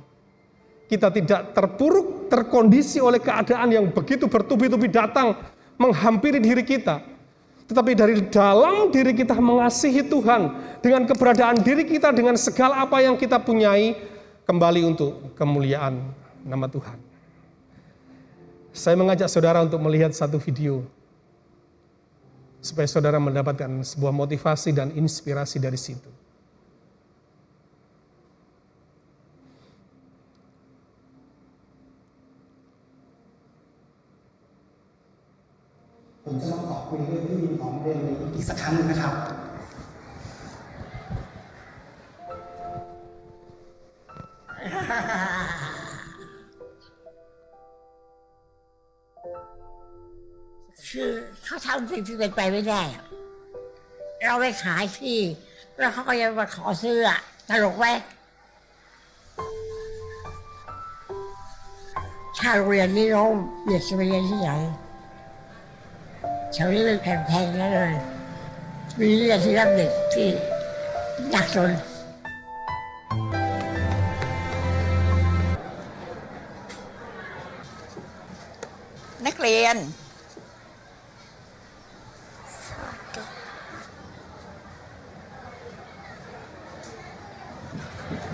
S3: Kita tidak terpuruk, terkondisi oleh keadaan yang begitu bertubi-tubi datang menghampiri diri kita. Tetapi dari dalam diri kita mengasihi Tuhan, dengan keberadaan diri kita, dengan segala apa yang kita punyai, kembali untuk kemuliaan nama Tuhan. Saya mengajak saudara untuk melihat satu video, supaya saudara mendapatkan sebuah motivasi dan inspirasi dari situ.
S4: Sayaจะมาขอบคุณเรื่องที่ดินของเดือนนี้อีกสักครั้งหนึ่งนะครับ
S5: คือเขาทำสิ่งที่เป็นไปไม่ได้อะเราไปขายที่แล้วเขาก็ยังมาขอซื้ออะตลกไหมถ้าโรงเรียนนี้น้องเรียนจะไปเรียนที่ไหนแถวนี้เป็นแพงๆนั่นเลยมีเรียนที่รับเด็กที่ยากจน
S6: นักเรียน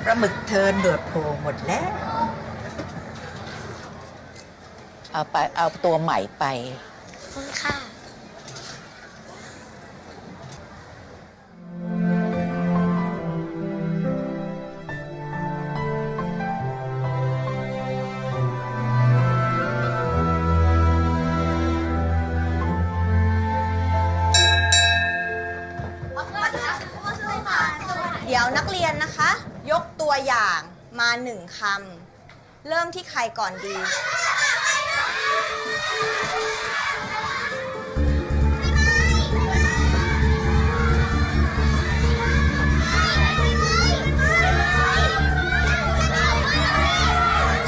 S6: ปลาหมึกเทินโดดโผล่หมดแล้ว เอาตัวใหม่ไป
S7: คุณค่ะ
S8: เดี๋ยวนักเรียนนะคะ ยกตัวอย่างมา1 คำ เริ่มที่ใครก่อนดี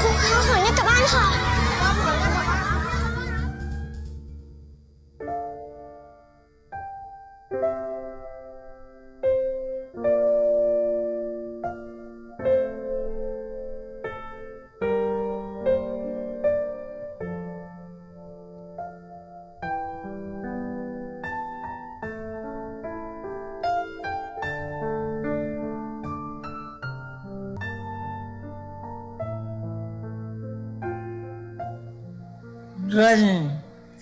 S7: ครูคะขอเนี่ยกลับบ้านค่ะ
S8: ค
S5: เงิน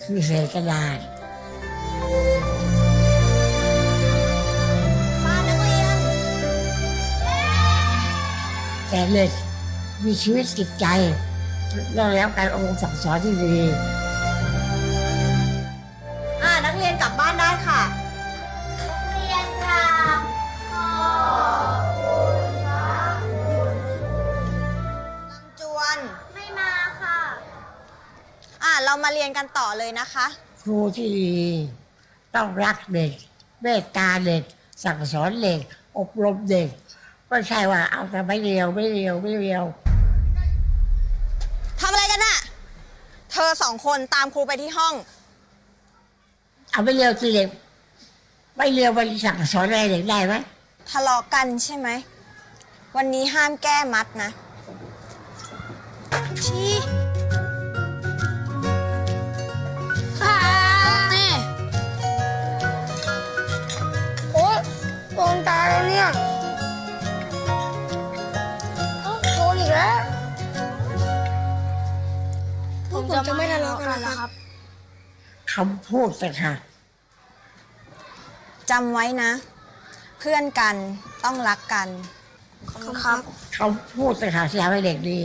S5: คือเศษกระดาษ
S8: บ้านนักเรียน
S5: แต่เหล็กมีชีวิตจิตใจได้รับการอบรมสั่งสอนที่ดี
S8: นักเรียนกลับบ้านได้ค่ะ เรียนกลับขอบคุณครับลำจวนไม่มาค่ะ เรามาเรียนกันต่อเลยนะคะ
S5: ครูที่ดีต้องรักเด็กเมตตาเด็กสั่งสอนเด็กอบรมเด็กไม่ใช่ว่าเอาแต่ไม่เรียว
S8: ทำอะไรกันน่ะ เธอสองคนตามครูไปที่ห้อง
S5: เอาไม่เรียวสิเด็กไม่เรียวไปสั่งสอนอะไรเด็กได้ไหม
S8: ทะเลาะกันใช่ไหม วันนี้ห้ามแก้มัดนะชี้นี่
S7: โอ๊ยโดนตายแล้วเนี่ยโดนอีกแล้วพวกผมจะไม่ทะเลาะกันแล้วครับ
S5: คำพูดแต่ค่ะ
S8: จำไว้นะ เพื่อนกันต้องรักกัน
S7: ครับ
S5: คำพูดแต่ค่ะที่ทำให้เด็กดี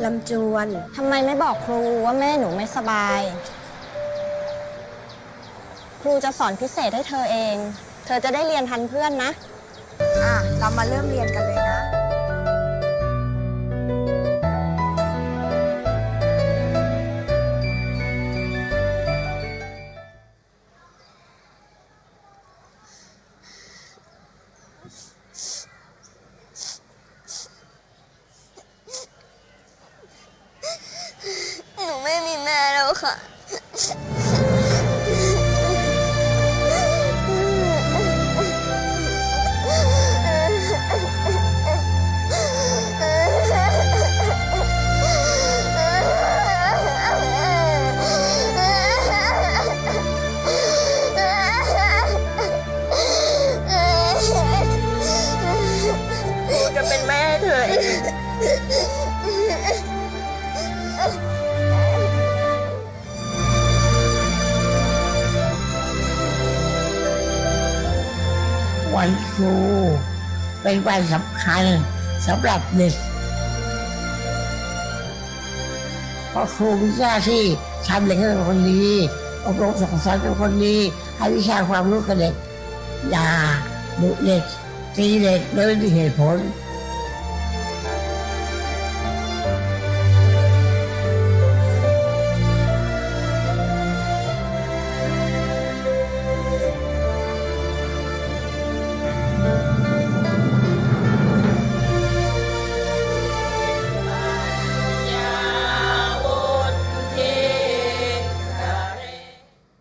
S7: ลำจวน
S8: ทำไมไม่บอกครูว่าแม่หนูไม่สบาย ครูจะสอนพิเศษให้เธอเอง เธอจะได้เรียนทันเพื่อนนะ เรามาเริ่มเรียนกันเลยนะ
S7: หนูไม่มีแม่แล้วค่ะ หนูจะเป็นแม่เธอเอง
S5: วันครูเป็นวันสำคัญสำหรับเด็กเพราะครูมีหน้าที่ทำเด็กให้เป็นคนดีอบรมสั่งสอนเป็นคนดีให้วิชาความรู้กับเด็กอย่าดุเด็กตีเด็กโดยไม่มีเหตุผล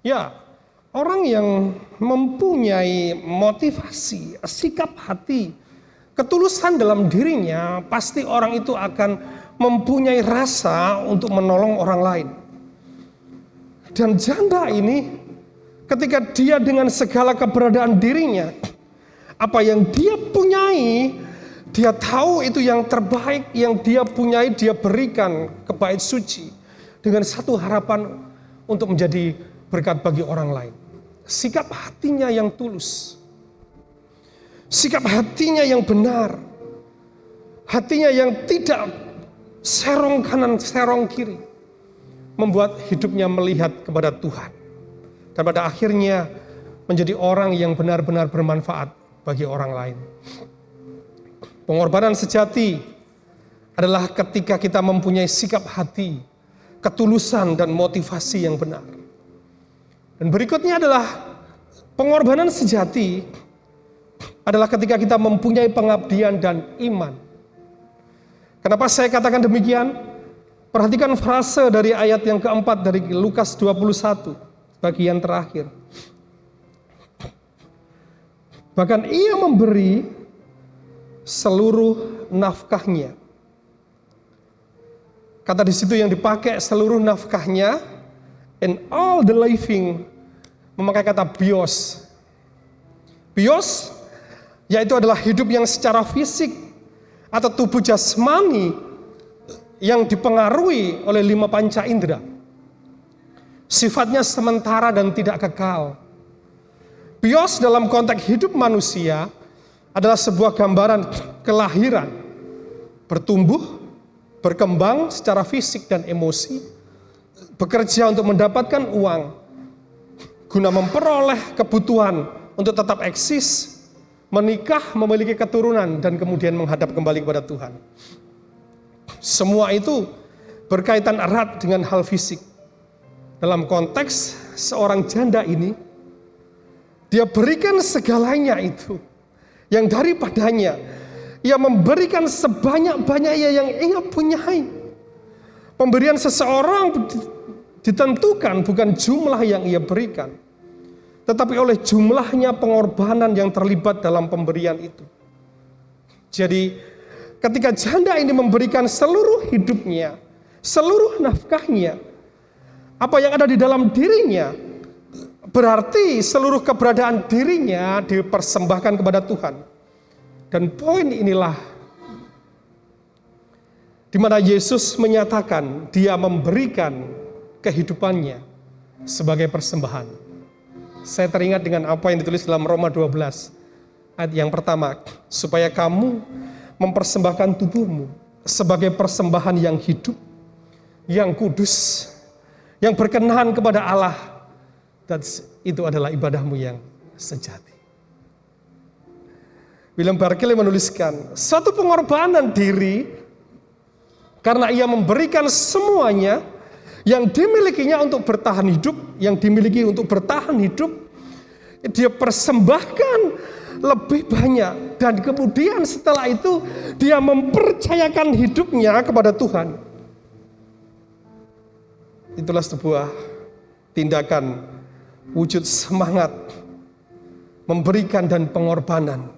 S3: Ya, orang yang mempunyai motivasi, sikap hati, ketulusan dalam dirinya, pasti orang itu akan mempunyai rasa untuk menolong orang lain. Dan janda ini, ketika dia dengan segala keberadaan dirinya, apa yang dia punyai, dia tahu itu yang terbaik yang dia punyai, dia berikan ke bait suci dengan satu harapan untuk menjadi berkat bagi orang lain. Sikap hatinya yang tulus, sikap hatinya yang benar, hatinya yang tidak serong kanan serong kiri, membuat hidupnya melihat kepada Tuhan, dan pada akhirnya menjadi orang yang benar-benar bermanfaat bagi orang lain. Pengorbanan sejati adalah ketika kita mempunyai sikap hati, ketulusan dan motivasi yang benar. Dan berikutnya adalah pengorbanan sejati adalah ketika kita mempunyai pengabdian dan iman. Kenapa saya katakan demikian? Perhatikan frase dari ayat yang keempat dari Lukas 21, bagian terakhir. Bahkan ia memberi seluruh nafkahnya. Kata di situ yang dipakai seluruh nafkahnya, and all the living, memakai kata bios. Bios, yaitu adalah hidup yang secara fisik atau tubuh jasmani yang dipengaruhi oleh 5 panca indera. Sifatnya sementara dan tidak kekal. Bios dalam konteks hidup manusia adalah sebuah gambaran kelahiran, bertumbuh, berkembang secara fisik dan emosi, bekerja untuk mendapatkan uang, guna memperoleh kebutuhan untuk tetap eksis, menikah, memiliki keturunan, dan kemudian menghadap kembali kepada Tuhan. Semua itu berkaitan erat dengan hal fisik. Dalam konteks seorang janda ini, dia berikan segalanya itu, yang daripadanya ia memberikan sebanyak-banyaknya yang ia punyai. Pemberian seseorang ditentukan bukan jumlah yang ia berikan, tetapi oleh jumlahnya pengorbanan yang terlibat dalam pemberian itu. Jadi ketika janda ini memberikan seluruh hidupnya, seluruh nafkahnya, apa yang ada di dalam dirinya, berarti seluruh keberadaan dirinya dipersembahkan kepada Tuhan. Dan poin inilah di mana Yesus menyatakan dia memberikan kehidupannya sebagai persembahan. Saya teringat dengan apa yang ditulis dalam Roma 12 ayat yang pertama, supaya kamu mempersembahkan tubuhmu sebagai persembahan yang hidup, yang kudus, yang berkenan kepada Allah, dan itu adalah ibadahmu yang sejati. William Barclay menuliskan, suatu pengorbanan diri karena ia memberikan semuanya yang dimilikinya untuk bertahan hidup, yang dimiliki untuk bertahan hidup, dia persembahkan lebih banyak, dan kemudian setelah itu dia mempercayakan hidupnya kepada Tuhan. Itulah sebuah tindakan wujud semangat memberikan dan pengorbanan,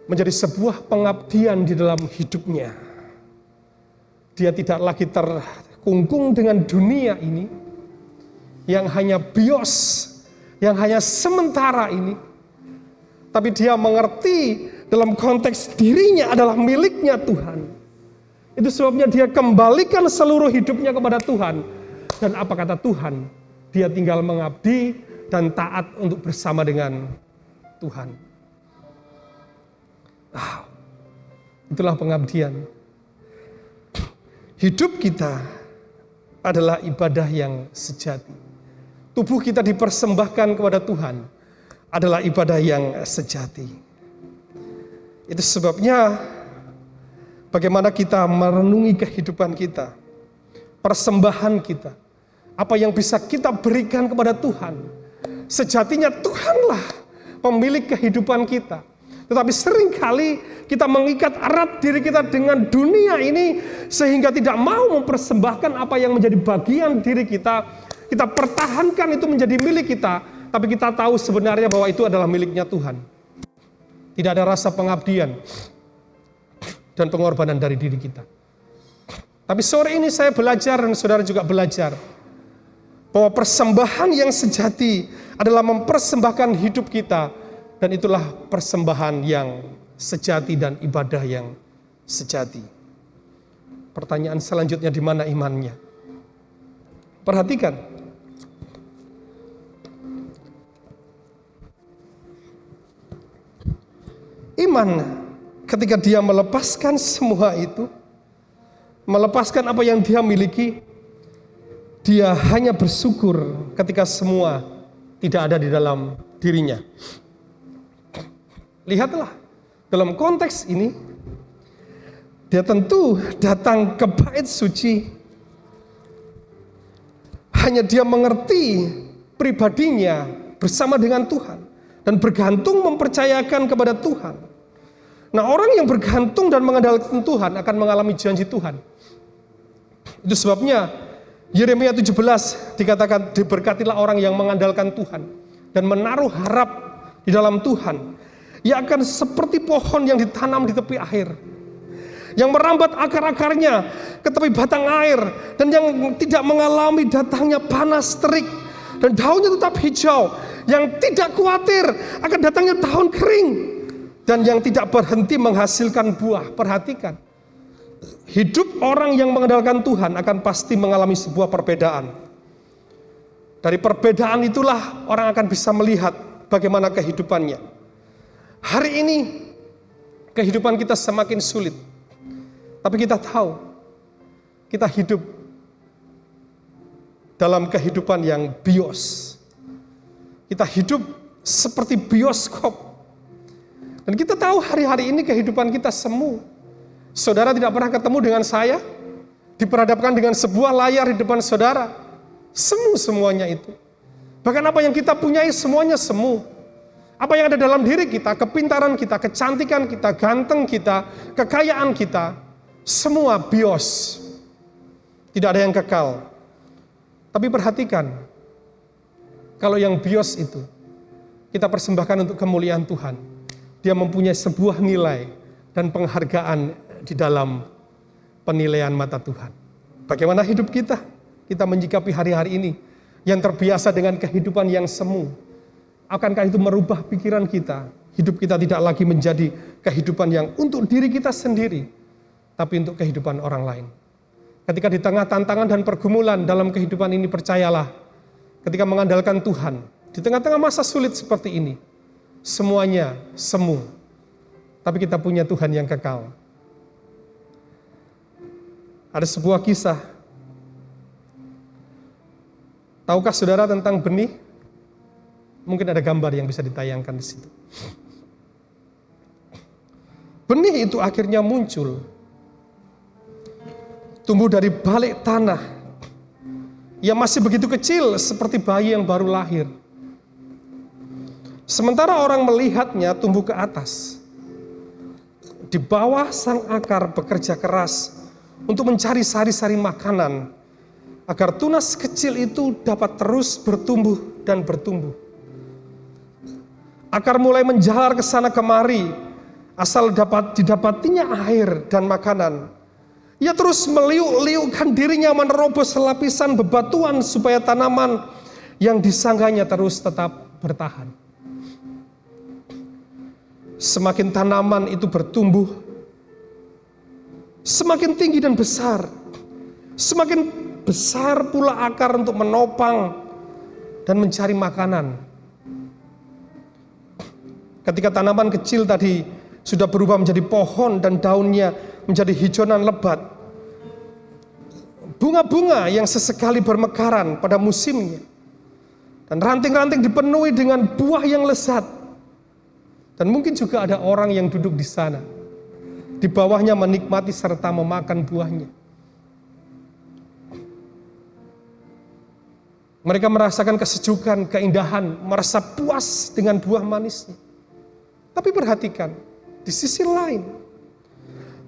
S3: menjadi sebuah pengabdian di dalam hidupnya. Dia tidak lagi terkungkung dengan dunia ini yang hanya bios, yang hanya sementara ini, tapi dia mengerti dalam konteks dirinya adalah miliknya Tuhan. Itu sebabnya dia kembalikan seluruh hidupnya kepada Tuhan. Dan apa kata Tuhan? Dia tinggal mengabdi dan taat untuk bersama dengan Tuhan. Itulah pengabdian. Hidup kita adalah ibadah yang sejati. Tubuh kita dipersembahkan kepada Tuhan adalah ibadah yang sejati. Itu sebabnya bagaimana kita merenungi kehidupan kita, persembahan kita, apa yang bisa kita berikan kepada Tuhan. Sejatinya Tuhanlah pemilik kehidupan kita. Tetapi seringkali kita mengikat erat diri kita dengan dunia ini sehingga tidak mau mempersembahkan apa yang menjadi bagian diri kita. Kita pertahankan itu menjadi milik kita, tapi kita tahu sebenarnya bahwa itu adalah miliknya Tuhan. Tidak ada rasa pengabdian dan pengorbanan dari diri kita. Tapi sore ini saya belajar dan saudara juga belajar bahwa persembahan yang sejati adalah mempersembahkan hidup kita. Dan itulah persembahan yang sejati dan ibadah yang sejati. Pertanyaan selanjutnya, di mana imannya? Perhatikan. Iman ketika dia melepaskan semua itu, melepaskan apa yang dia miliki, dia hanya bersyukur ketika semua tidak ada di dalam dirinya. Lihatlah, dalam konteks ini, dia tentu datang ke bait suci. Hanya dia mengerti pribadinya bersama dengan Tuhan. Dan bergantung mempercayakan kepada Tuhan. Nah, orang yang bergantung dan mengandalkan Tuhan akan mengalami janji Tuhan. Itu sebabnya Yeremia 17 dikatakan, diberkatilah orang yang mengandalkan Tuhan dan menaruh harap di dalam Tuhan. Ia akan seperti pohon yang ditanam di tepi air, yang merambat akar-akarnya ke tepi batang air, dan yang tidak mengalami datangnya panas terik, dan daunnya tetap hijau, yang tidak khawatir akan datangnya tahun kering, dan yang tidak berhenti menghasilkan buah. Perhatikan, hidup orang yang mengandalkan Tuhan akan pasti mengalami sebuah perbedaan. Dari perbedaan itulah orang akan bisa melihat bagaimana kehidupannya. Hari ini kehidupan kita semakin sulit, tapi kita tahu kita hidup dalam kehidupan yang bios. Kita hidup seperti bioskop. Dan kita tahu hari-hari ini kehidupan kita semu. Saudara tidak pernah ketemu dengan saya, diperhadapkan dengan sebuah layar di depan saudara. Semu semuanya itu. Bahkan apa yang kita punyai semuanya semu. Apa yang ada dalam diri kita, kepintaran kita, kecantikan kita, ganteng kita, kekayaan kita, semua bios. Tidak ada yang kekal. Tapi perhatikan, kalau yang bios itu kita persembahkan untuk kemuliaan Tuhan, dia mempunyai sebuah nilai dan penghargaan di dalam penilaian mata Tuhan. Bagaimana hidup kita? Kita menyikapi hari-hari ini yang terbiasa dengan kehidupan yang semu. Akankah itu merubah pikiran kita? Hidup kita tidak lagi menjadi kehidupan yang untuk diri kita sendiri, tapi untuk kehidupan orang lain. Ketika di tengah tantangan dan pergumulan dalam kehidupan ini, percayalah, ketika mengandalkan Tuhan, di tengah-tengah masa sulit seperti ini, semuanya semu. Tapi kita punya Tuhan yang kekal. Ada sebuah kisah. Tahukah saudara tentang benih? Mungkin ada gambar yang bisa ditayangkan di situ. Benih itu akhirnya muncul, tumbuh dari balik tanah. Ia masih begitu kecil seperti bayi yang baru lahir. Sementara orang melihatnya tumbuh ke atas. Di bawah sang akar bekerja keras untuk mencari sari-sari makanan, agar tunas kecil itu dapat terus bertumbuh dan bertumbuh. Akar mulai menjalar ke sana kemari, asal didapatinya air dan makanan. Ia terus meliuk-liukkan dirinya menerobos lapisan bebatuan supaya tanaman yang disangganya terus tetap bertahan. Semakin tanaman itu bertumbuh, semakin tinggi dan besar, semakin besar pula akar untuk menopang dan mencari makanan. Ketika tanaman kecil tadi sudah berubah menjadi pohon dan daunnya menjadi hijauan lebat, bunga-bunga yang sesekali bermekaran pada musimnya, dan ranting-ranting dipenuhi dengan buah yang lezat. Dan mungkin juga ada orang yang duduk di sana, di bawahnya menikmati serta memakan buahnya. Mereka merasakan kesejukan, keindahan, merasa puas dengan buah manisnya. Tapi perhatikan, di sisi lain,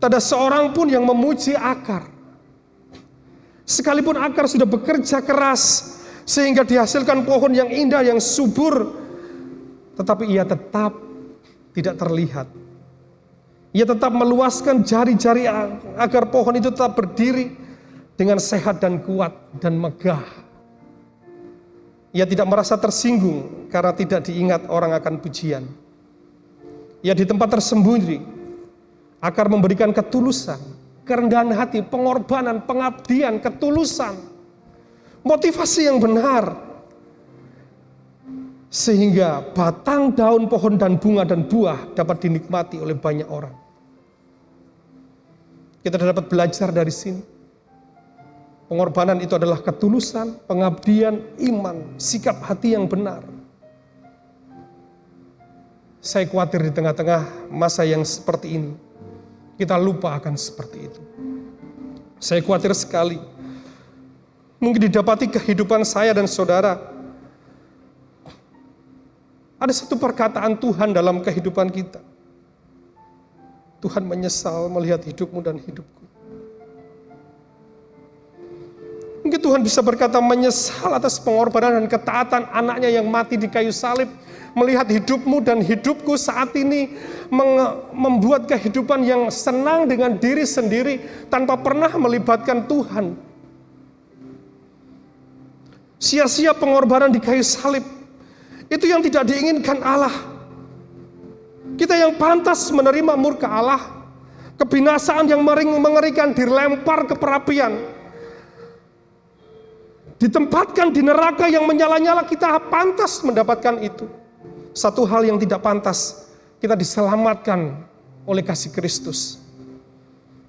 S3: tak ada seorang pun yang memuji akar. Sekalipun akar sudah bekerja keras sehingga dihasilkan pohon yang indah, yang subur, tetapi ia tetap tidak terlihat. Ia tetap meluaskan jari-jari agar pohon itu tetap berdiri dengan sehat dan kuat dan megah. Ia tidak merasa tersinggung karena tidak diingat orang akan pujian. Ia di tempat tersembunyi, akar memberikan ketulusan, kerendahan hati, pengorbanan, pengabdian, ketulusan, motivasi yang benar. Sehingga batang, daun, pohon, dan bunga dan buah dapat dinikmati oleh banyak orang. Kita dapat belajar dari sini. Pengorbanan itu adalah ketulusan, pengabdian, iman, sikap hati yang benar. Saya khawatir di tengah-tengah masa yang seperti ini, kita lupa akan seperti itu. Saya khawatir sekali, mungkin didapati kehidupan saya dan saudara, ada satu perkataan Tuhan dalam kehidupan kita. Tuhan menyesal melihat hidupmu dan hidupku. Mungkin Tuhan bisa berkata menyesal atas pengorbanan dan ketaatan anaknya yang mati di kayu salib, melihat hidupmu dan hidupku saat ini membuat kehidupan yang senang dengan diri sendiri tanpa pernah melibatkan Tuhan. Sia-sia pengorbanan di kayu salib. Itu yang tidak diinginkan Allah. Kita yang pantas menerima murka Allah, kebinasaan yang mengerikan dilempar ke perapian, ditempatkan di neraka yang menyala-nyala, kita pantas mendapatkan itu. Satu hal yang tidak pantas, kita diselamatkan oleh kasih Kristus.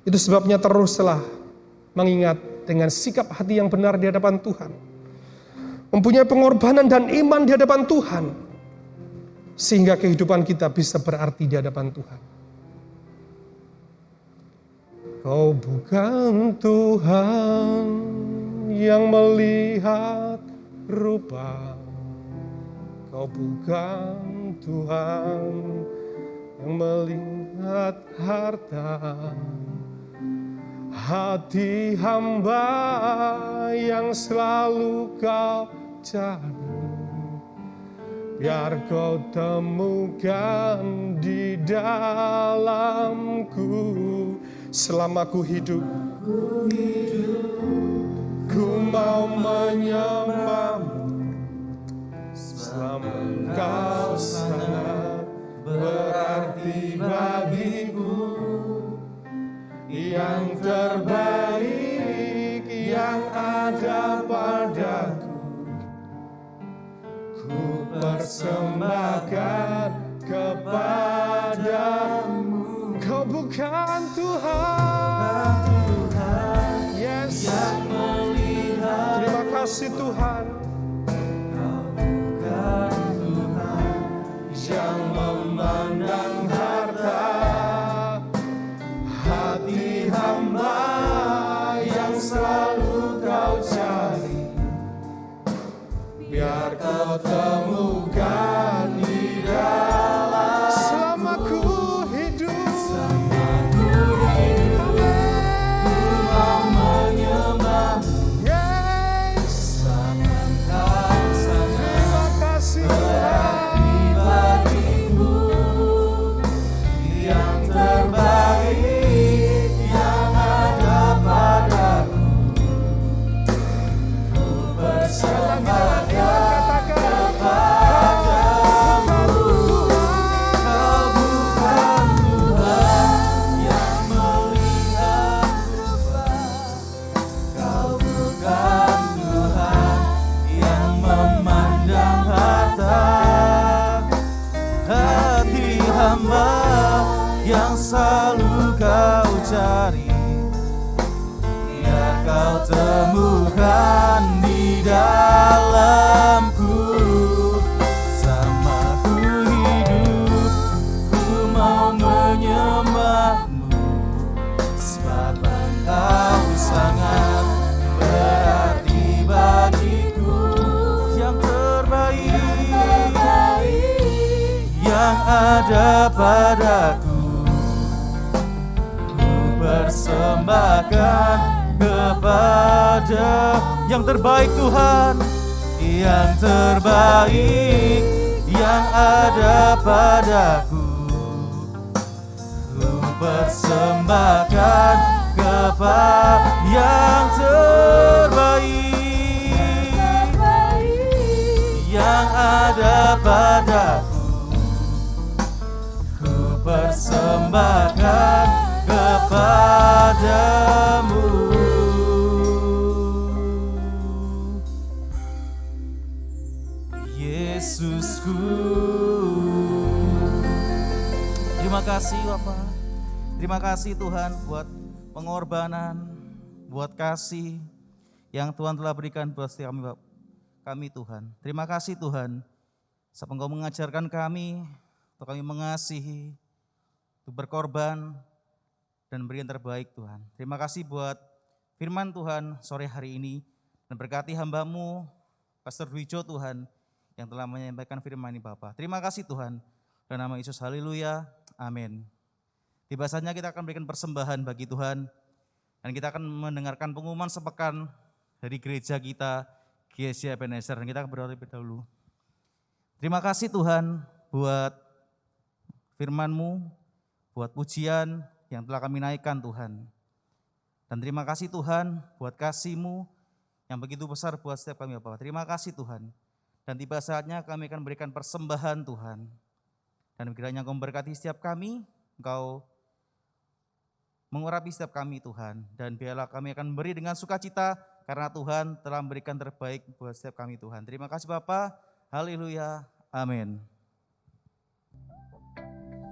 S3: Itu sebabnya teruslah mengingat dengan sikap hati yang benar di hadapan Tuhan, mempunyai pengorbanan dan iman di hadapan Tuhan, sehingga kehidupan kita bisa berarti di hadapan Tuhan. Kau bukan Tuhan yang melihat rupa, Kau bukan Tuhan yang melihat harta. Hati hamba yang selalu Kau cari, biar Kau temukan di dalamku. Selama ku hidup, ku mau menyembah-Mu. Selama Kau sangat berarti bagiku, yang terbaik yang ada padaku, ku persembahkan kepadamu. Kau bukan Tuhan, yes, yang melihat. Terima kasih Tuhan. Yang memandang harta, hati hamba yang selalu Kau cari, biar Kau temukan di dalam. Selama ku hidup, ku mau menyembah. Yes, Kau sangat. Terima kasih Tuhan.
S2: Selalu Kau cari, biar Kau temukan di dalamku. Sama ku hidup, ku mau menyembah-Mu, sebab Engkau sangat berarti bagiku. Yang terbaik yang ada padaku, persembahkan kepada yang terbaik Tuhan, yang terbaik yang ada padaku, ku persembahkan kepada yang terbaik yang ada padaku, ku persembahkan kepadamu. Yesusku. Terima kasih Bapak. Terima kasih Tuhan buat pengorbanan, buat kasih yang Tuhan telah berikan buat setiap kami Tuhan. Terima kasih Tuhan, sebab Engkau mengajarkan kami untuk kami mengasihi, untuk berkorban, dan beri yang terbaik Tuhan. Terima kasih buat firman Tuhan sore hari ini, dan berkati hamba-Mu Pastor Dwijo Tuhan yang telah menyampaikan firman ini Bapa. Terima kasih Tuhan, dalam nama Yesus, haleluya, amin. Tiba saatnya kita akan berikan persembahan bagi Tuhan, dan kita akan mendengarkan pengumuman sepekan dari gereja kita, GSI Ebenezer, dan kita akan berdoa terlebih dahulu. Terima kasih Tuhan buat firman-Mu, buat pujian yang telah kami naikkan Tuhan. Dan terima kasih Tuhan buat kasih-Mu yang begitu besar buat setiap kami Bapak. Terima kasih Tuhan. Dan tiba saatnya kami akan berikan persembahan Tuhan. Dan kiranya Engkau memberkati setiap kami, Engkau mengurapi setiap kami Tuhan. Dan biarlah kami akan beri dengan sukacita karena Tuhan telah memberikan terbaik buat setiap kami Tuhan. Terima kasih Bapa. Haleluya. Amin.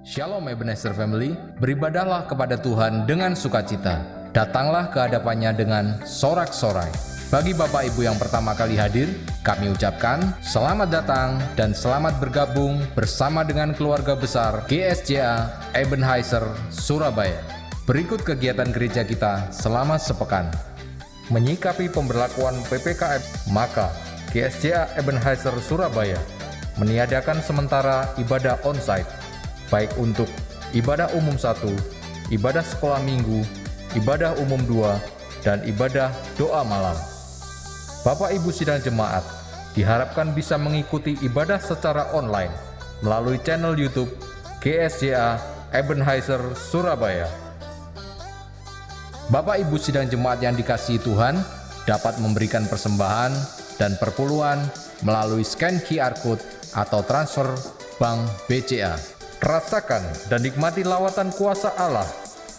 S1: Shalom Ebenezer Family, beribadahlah kepada Tuhan dengan sukacita. Datanglah ke hadapannya dengan sorak-sorai. Bagi Bapak Ibu yang pertama kali hadir, kami ucapkan selamat datang dan selamat bergabung bersama dengan keluarga besar GSJA Ebenezer Surabaya. Berikut kegiatan gereja kita selama sepekan. Menyikapi pemberlakuan PPKM, maka GSJA Ebenezer Surabaya meniadakan sementara ibadah onsite, baik untuk ibadah umum 1, ibadah sekolah minggu, ibadah umum 2, dan ibadah doa malam. Bapak Ibu sidang jemaat diharapkan bisa mengikuti ibadah secara online melalui channel YouTube GSJA Ebenezer Surabaya. Bapak Ibu sidang jemaat yang dikasihi Tuhan dapat memberikan persembahan dan perpuluhan melalui scan QR Code atau transfer Bank BCA. Rasakan dan nikmati lawatan kuasa Allah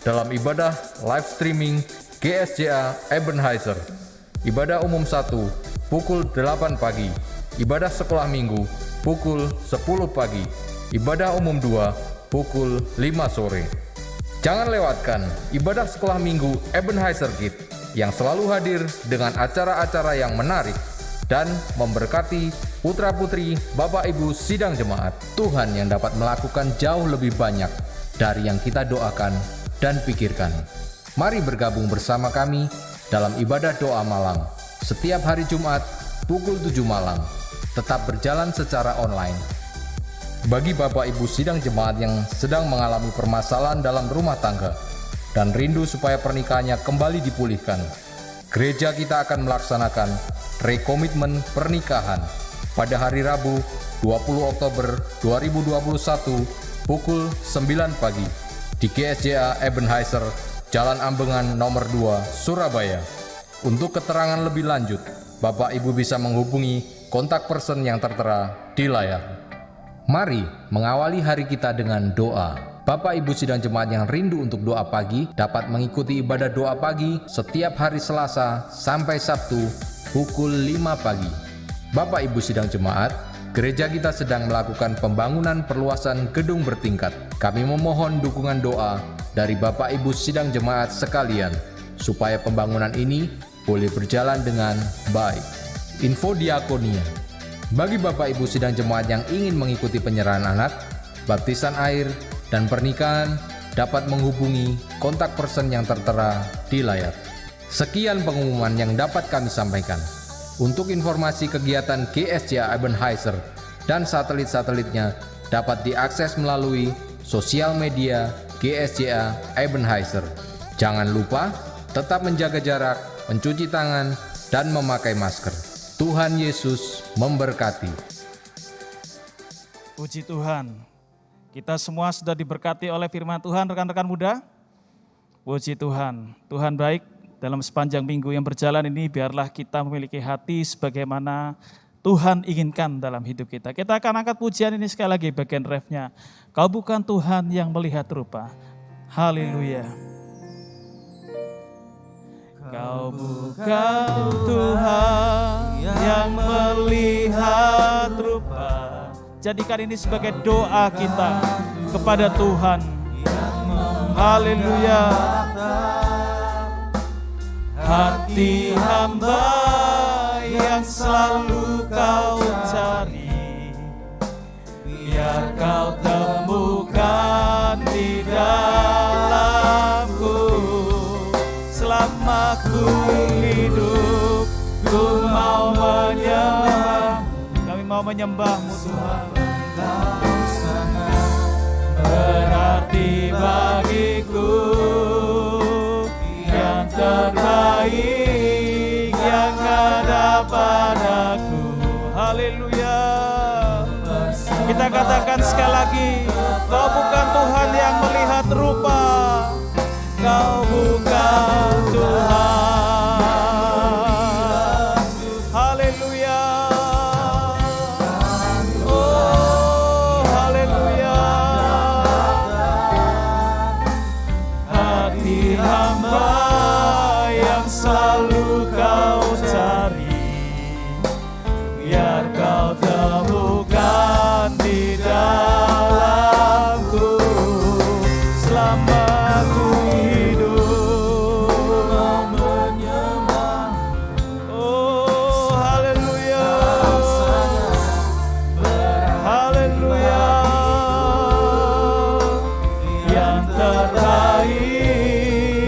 S1: dalam ibadah live streaming GSJA Ebenezer. Ibadah umum 1 pukul 8 pagi, ibadah sekolah minggu pukul 10 pagi, ibadah umum 2 pukul 5 sore. Jangan lewatkan ibadah sekolah minggu Ebenezer Kids yang selalu hadir dengan acara-acara yang menarik dan memberkati putra-putri Bapak Ibu sidang jemaat. Tuhan yang dapat melakukan jauh lebih banyak dari yang kita doakan dan pikirkan. Mari bergabung bersama kami dalam ibadah doa malam setiap hari Jumat pukul 7 malam, tetap berjalan secara online. Bagi Bapak Ibu sidang jemaat yang sedang mengalami permasalahan dalam rumah tangga dan rindu supaya pernikahannya kembali dipulihkan, gereja kita akan melaksanakan rekomitmen pernikahan pada hari Rabu 20 Oktober 2021 pukul 9 pagi di GSJA Ebenezer Jalan Ambengan nomor 2, Surabaya. Untuk keterangan lebih lanjut, Bapak Ibu bisa menghubungi kontak person yang tertera di layar. Mari mengawali hari kita dengan doa. Bapak Ibu sidang jemaat yang rindu untuk doa pagi dapat mengikuti ibadah doa pagi setiap hari Selasa sampai Sabtu pukul 5 pagi. Bapak Ibu sidang jemaat, gereja kita sedang melakukan pembangunan perluasan gedung bertingkat. Kami memohon dukungan doa dari Bapak Ibu sidang jemaat sekalian, supaya pembangunan ini boleh berjalan dengan baik. Info diakonia. Bagi Bapak Ibu sidang jemaat yang ingin mengikuti penyerahan anak, baptisan air, dan pernikahan, dapat menghubungi kontak person yang tertera di layar. Sekian pengumuman yang dapat kami sampaikan. Untuk informasi kegiatan GSJA Ebenezer dan satelit-satelitnya dapat diakses melalui sosial media GSJA Ebenezer. Jangan lupa tetap menjaga jarak, mencuci tangan, dan memakai masker. Tuhan Yesus memberkati.
S9: Puji Tuhan, kita semua sudah diberkati oleh firman Tuhan, rekan-rekan muda. Puji Tuhan, Tuhan baik. Dalam sepanjang minggu yang berjalan ini, biarlah kita memiliki hati sebagaimana Tuhan inginkan dalam hidup kita. Kita akan angkat pujian ini sekali lagi bagian refnya. Kau bukan Tuhan yang melihat rupa. Haleluya. Kau bukan Tuhan yang melihat rupa. Jadikan ini sebagai doa kita kepada Tuhan. Haleluya. Hati hamba yang selalu kau cari, biar kau temukan di dalamku. Selama ku hidup, ku mau menyembah. Kami mau menyembah-Mu Tuhan. Berarti bagiku yang terbaik yang ada padaku. Haleluya. kita katakan sekali lagi, Kau bukan Tuhan yang melihat rupa, Kau bukan Tuhan. Haleluya. Oh, haleluya. Hati hamba yang selalu Kau cari, biar Kau temukan di dalamku selama ku hidup. Oh, haleluya. Haleluya. Yang terbaik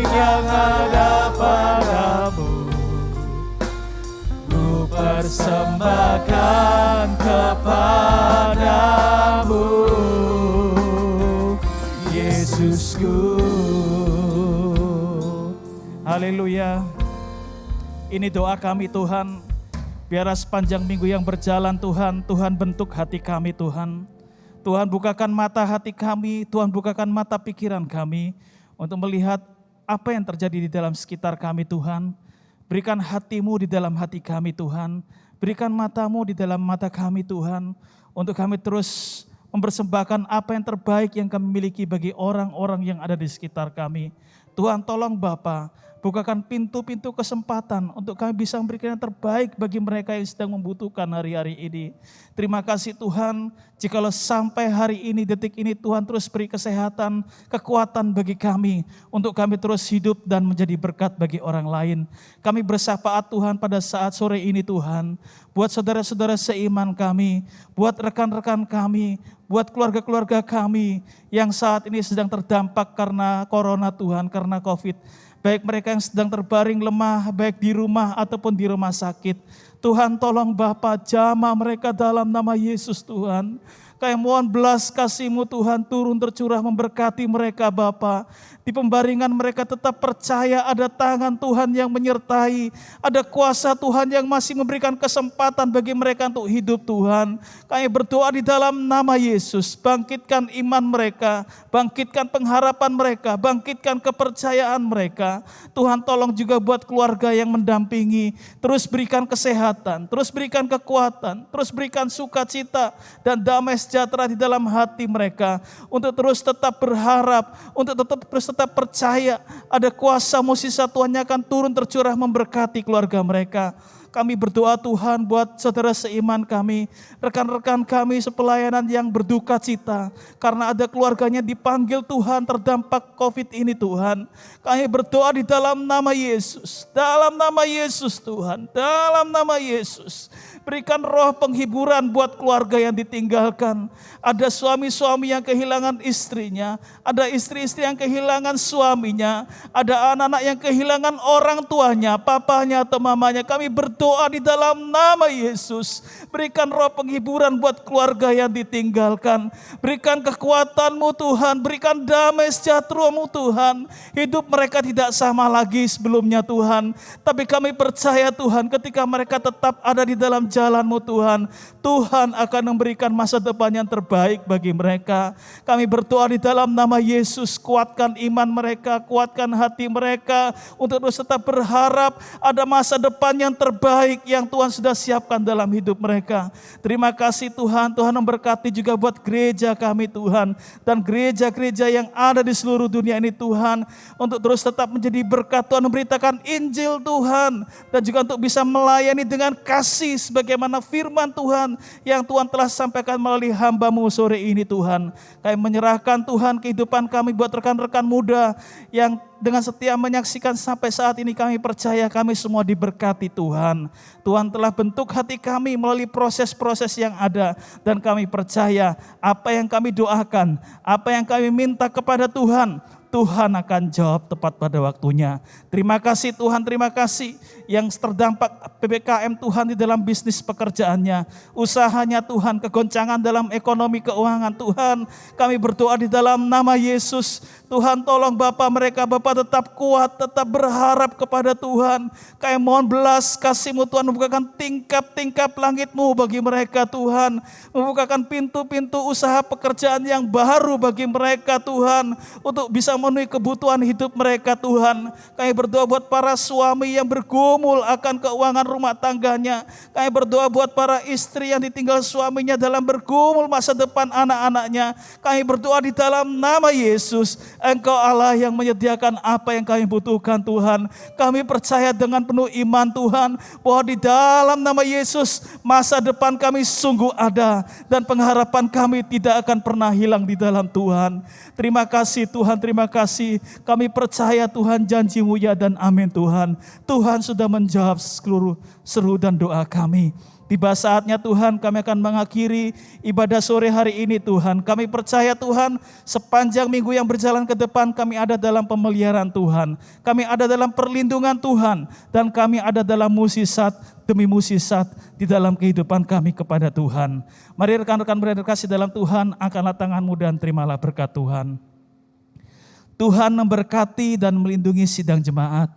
S9: yang ada padamu ku persembahkan kepadamu, Yesusku. Haleluya. Ini doa kami Tuhan. Biarlah sepanjang minggu yang berjalan Tuhan, Tuhan bentuk hati kami Tuhan. Tuhan bukakan mata hati kami, Tuhan bukakan mata pikiran kami untuk melihat apa yang terjadi di dalam sekitar kami Tuhan. Berikan hati-Mu di dalam hati kami Tuhan. Berikan mata-Mu di dalam mata kami Tuhan. Untuk kami terus mempersembahkan apa yang terbaik yang kami miliki bagi orang-orang yang ada di sekitar kami. Tuhan tolong Bapa, bukakan pintu-pintu kesempatan untuk kami bisa memberikan yang terbaik bagi mereka yang sedang membutuhkan hari-hari ini. Terima kasih Tuhan, jikalau sampai hari ini, detik ini Tuhan terus beri kesehatan, kekuatan bagi kami, untuk kami terus hidup dan menjadi berkat bagi orang lain. Kami bersyafaat Tuhan pada saat sore ini Tuhan, buat saudara-saudara seiman kami, buat rekan-rekan kami, buat keluarga-keluarga kami yang saat ini sedang terdampak karena corona Tuhan, karena COVID. Baik mereka yang sedang terbaring lemah, baik di rumah ataupun di rumah sakit. Tuhan tolong Bapa, jamah mereka dalam nama Yesus Tuhan. Kami mohon belas kasih-Mu Tuhan turun tercurah memberkati mereka Bapa. Di pembaringan mereka tetap percaya ada tangan Tuhan yang menyertai. Ada kuasa Tuhan yang masih memberikan kesempatan bagi mereka untuk hidup Tuhan. Kami berdoa di dalam nama Yesus. Bangkitkan iman mereka. Bangkitkan pengharapan mereka. Bangkitkan kepercayaan mereka. Tuhan tolong juga buat keluarga yang mendampingi. Terus berikan kesehatan. Terus berikan kekuatan. Terus berikan sukacita dan damai sejahtera di dalam hati mereka. Untuk terus tetap berharap. Untuk terus tetap percaya ada kuasa mukjizat Tuhan yang akan turun tercurah memberkati keluarga mereka. Kami berdoa Tuhan buat saudara seiman kami, rekan-rekan kami sepelayanan yang berduka cita karena ada keluarganya dipanggil Tuhan terdampak COVID ini Tuhan. Kami berdoa di dalam nama Yesus, dalam nama Yesus Tuhan, dalam nama Yesus. Berikan roh penghiburan buat keluarga yang ditinggalkan. Ada suami-suami yang kehilangan istrinya, ada istri-istri yang kehilangan suaminya, ada anak-anak yang kehilangan orang tuanya, papanya atau mamanya. Kami berdoa di dalam nama Yesus. Berikan roh penghiburan buat keluarga yang ditinggalkan. Berikan kekuatan-Mu Tuhan, berikan damai sejahtera-Mu Tuhan. Hidup mereka tidak sama lagi sebelumnya Tuhan. Tapi kami percaya Tuhan, ketika mereka tetap ada di dalam jalan-Mu Tuhan, Tuhan akan memberikan masa depan yang terbaik bagi mereka. Kami berdoa di dalam nama Yesus, kuatkan iman mereka, kuatkan hati mereka untuk terus tetap berharap ada masa depan yang terbaik yang Tuhan sudah siapkan dalam hidup mereka. Terima kasih Tuhan, Tuhan memberkati juga buat gereja kami Tuhan, dan gereja-gereja yang ada di seluruh dunia ini Tuhan, untuk terus tetap menjadi berkat Tuhan, memberitakan Injil Tuhan, dan juga untuk bisa melayani dengan kasih sebagaimana firman Tuhan yang Tuhan telah sampaikan melalui hamba-Mu sore ini Tuhan. Kami menyerahkan Tuhan kehidupan kami buat rekan-rekan muda yang dengan setia menyaksikan sampai saat ini. Kami percaya kami semua diberkati Tuhan. Tuhan telah bentuk hati kami melalui proses-proses yang ada, dan kami percaya apa yang kami doakan, apa yang kami minta kepada Tuhan Tuhan akan jawab tepat pada waktunya. Terima kasih Tuhan, terima kasih yang terdampak PPKM Tuhan di dalam bisnis pekerjaannya, usahanya Tuhan, kegoncangan dalam ekonomi keuangan Tuhan. Kami berdoa di dalam nama Yesus, Tuhan tolong Bapa mereka, Bapa tetap kuat, tetap berharap kepada Tuhan. Kami mohon belas kasih-Mu Tuhan, membukakan tingkap-tingkap langit-Mu bagi mereka Tuhan. Membukakan pintu-pintu usaha pekerjaan yang baru bagi mereka Tuhan, untuk bisa memenuhi kebutuhan hidup mereka Tuhan. Kami berdoa buat para suami yang bergumul akan keuangan rumah tangganya. Kami berdoa buat para istri yang ditinggal suaminya dalam bergumul masa depan anak-anaknya. Kami berdoa di dalam nama Yesus, Engkau Allah yang menyediakan apa yang kami butuhkan Tuhan. Kami percaya dengan penuh iman Tuhan, bahwa di dalam nama Yesus masa depan kami sungguh ada, dan pengharapan kami tidak akan pernah hilang di dalam Tuhan. Terima kasih Tuhan, terima kasih. Kami percaya Tuhan janji-Mu ya dan amin Tuhan. Tuhan sudah menjawab seluruh seru dan doa kami. Tiba saatnya Tuhan kami akan mengakhiri ibadah sore hari ini Tuhan. Kami percaya Tuhan sepanjang minggu yang berjalan ke depan kami ada dalam pemeliharaan Tuhan. Kami ada dalam perlindungan Tuhan. Dan kami ada dalam musisat demi musisat di dalam kehidupan kami kepada Tuhan. Mari rekan-rekan berkasih dalam Tuhan, angkatlah tanganmu dan terimalah berkat Tuhan. Tuhan memberkati dan melindungi sidang jemaat.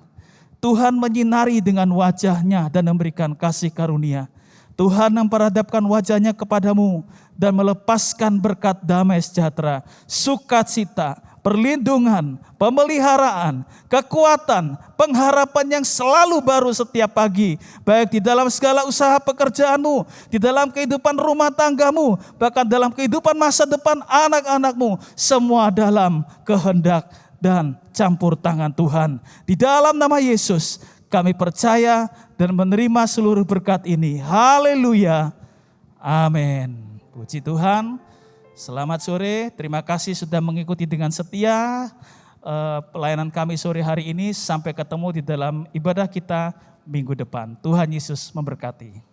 S9: Tuhan menyinari dengan wajah-Nya dan memberikan kasih karunia. Tuhan memperhadapkan wajah-Nya kepadamu dan melepaskan berkat damai sejahtera, sukacita, perlindungan, pemeliharaan, kekuatan, pengharapan yang selalu baru setiap pagi. Baik di dalam segala usaha pekerjaanmu, di dalam kehidupan rumah tanggamu, bahkan dalam kehidupan masa depan anak-anakmu. Semua dalam kehendak dan campur tangan Tuhan. Di dalam nama Yesus kami percaya dan menerima seluruh berkat ini. Haleluya. Amin. Puji Tuhan. Selamat sore. Terima kasih sudah mengikuti dengan setia pelayanan kami sore hari ini. Sampai ketemu di dalam ibadah kita minggu depan. Tuhan Yesus memberkati.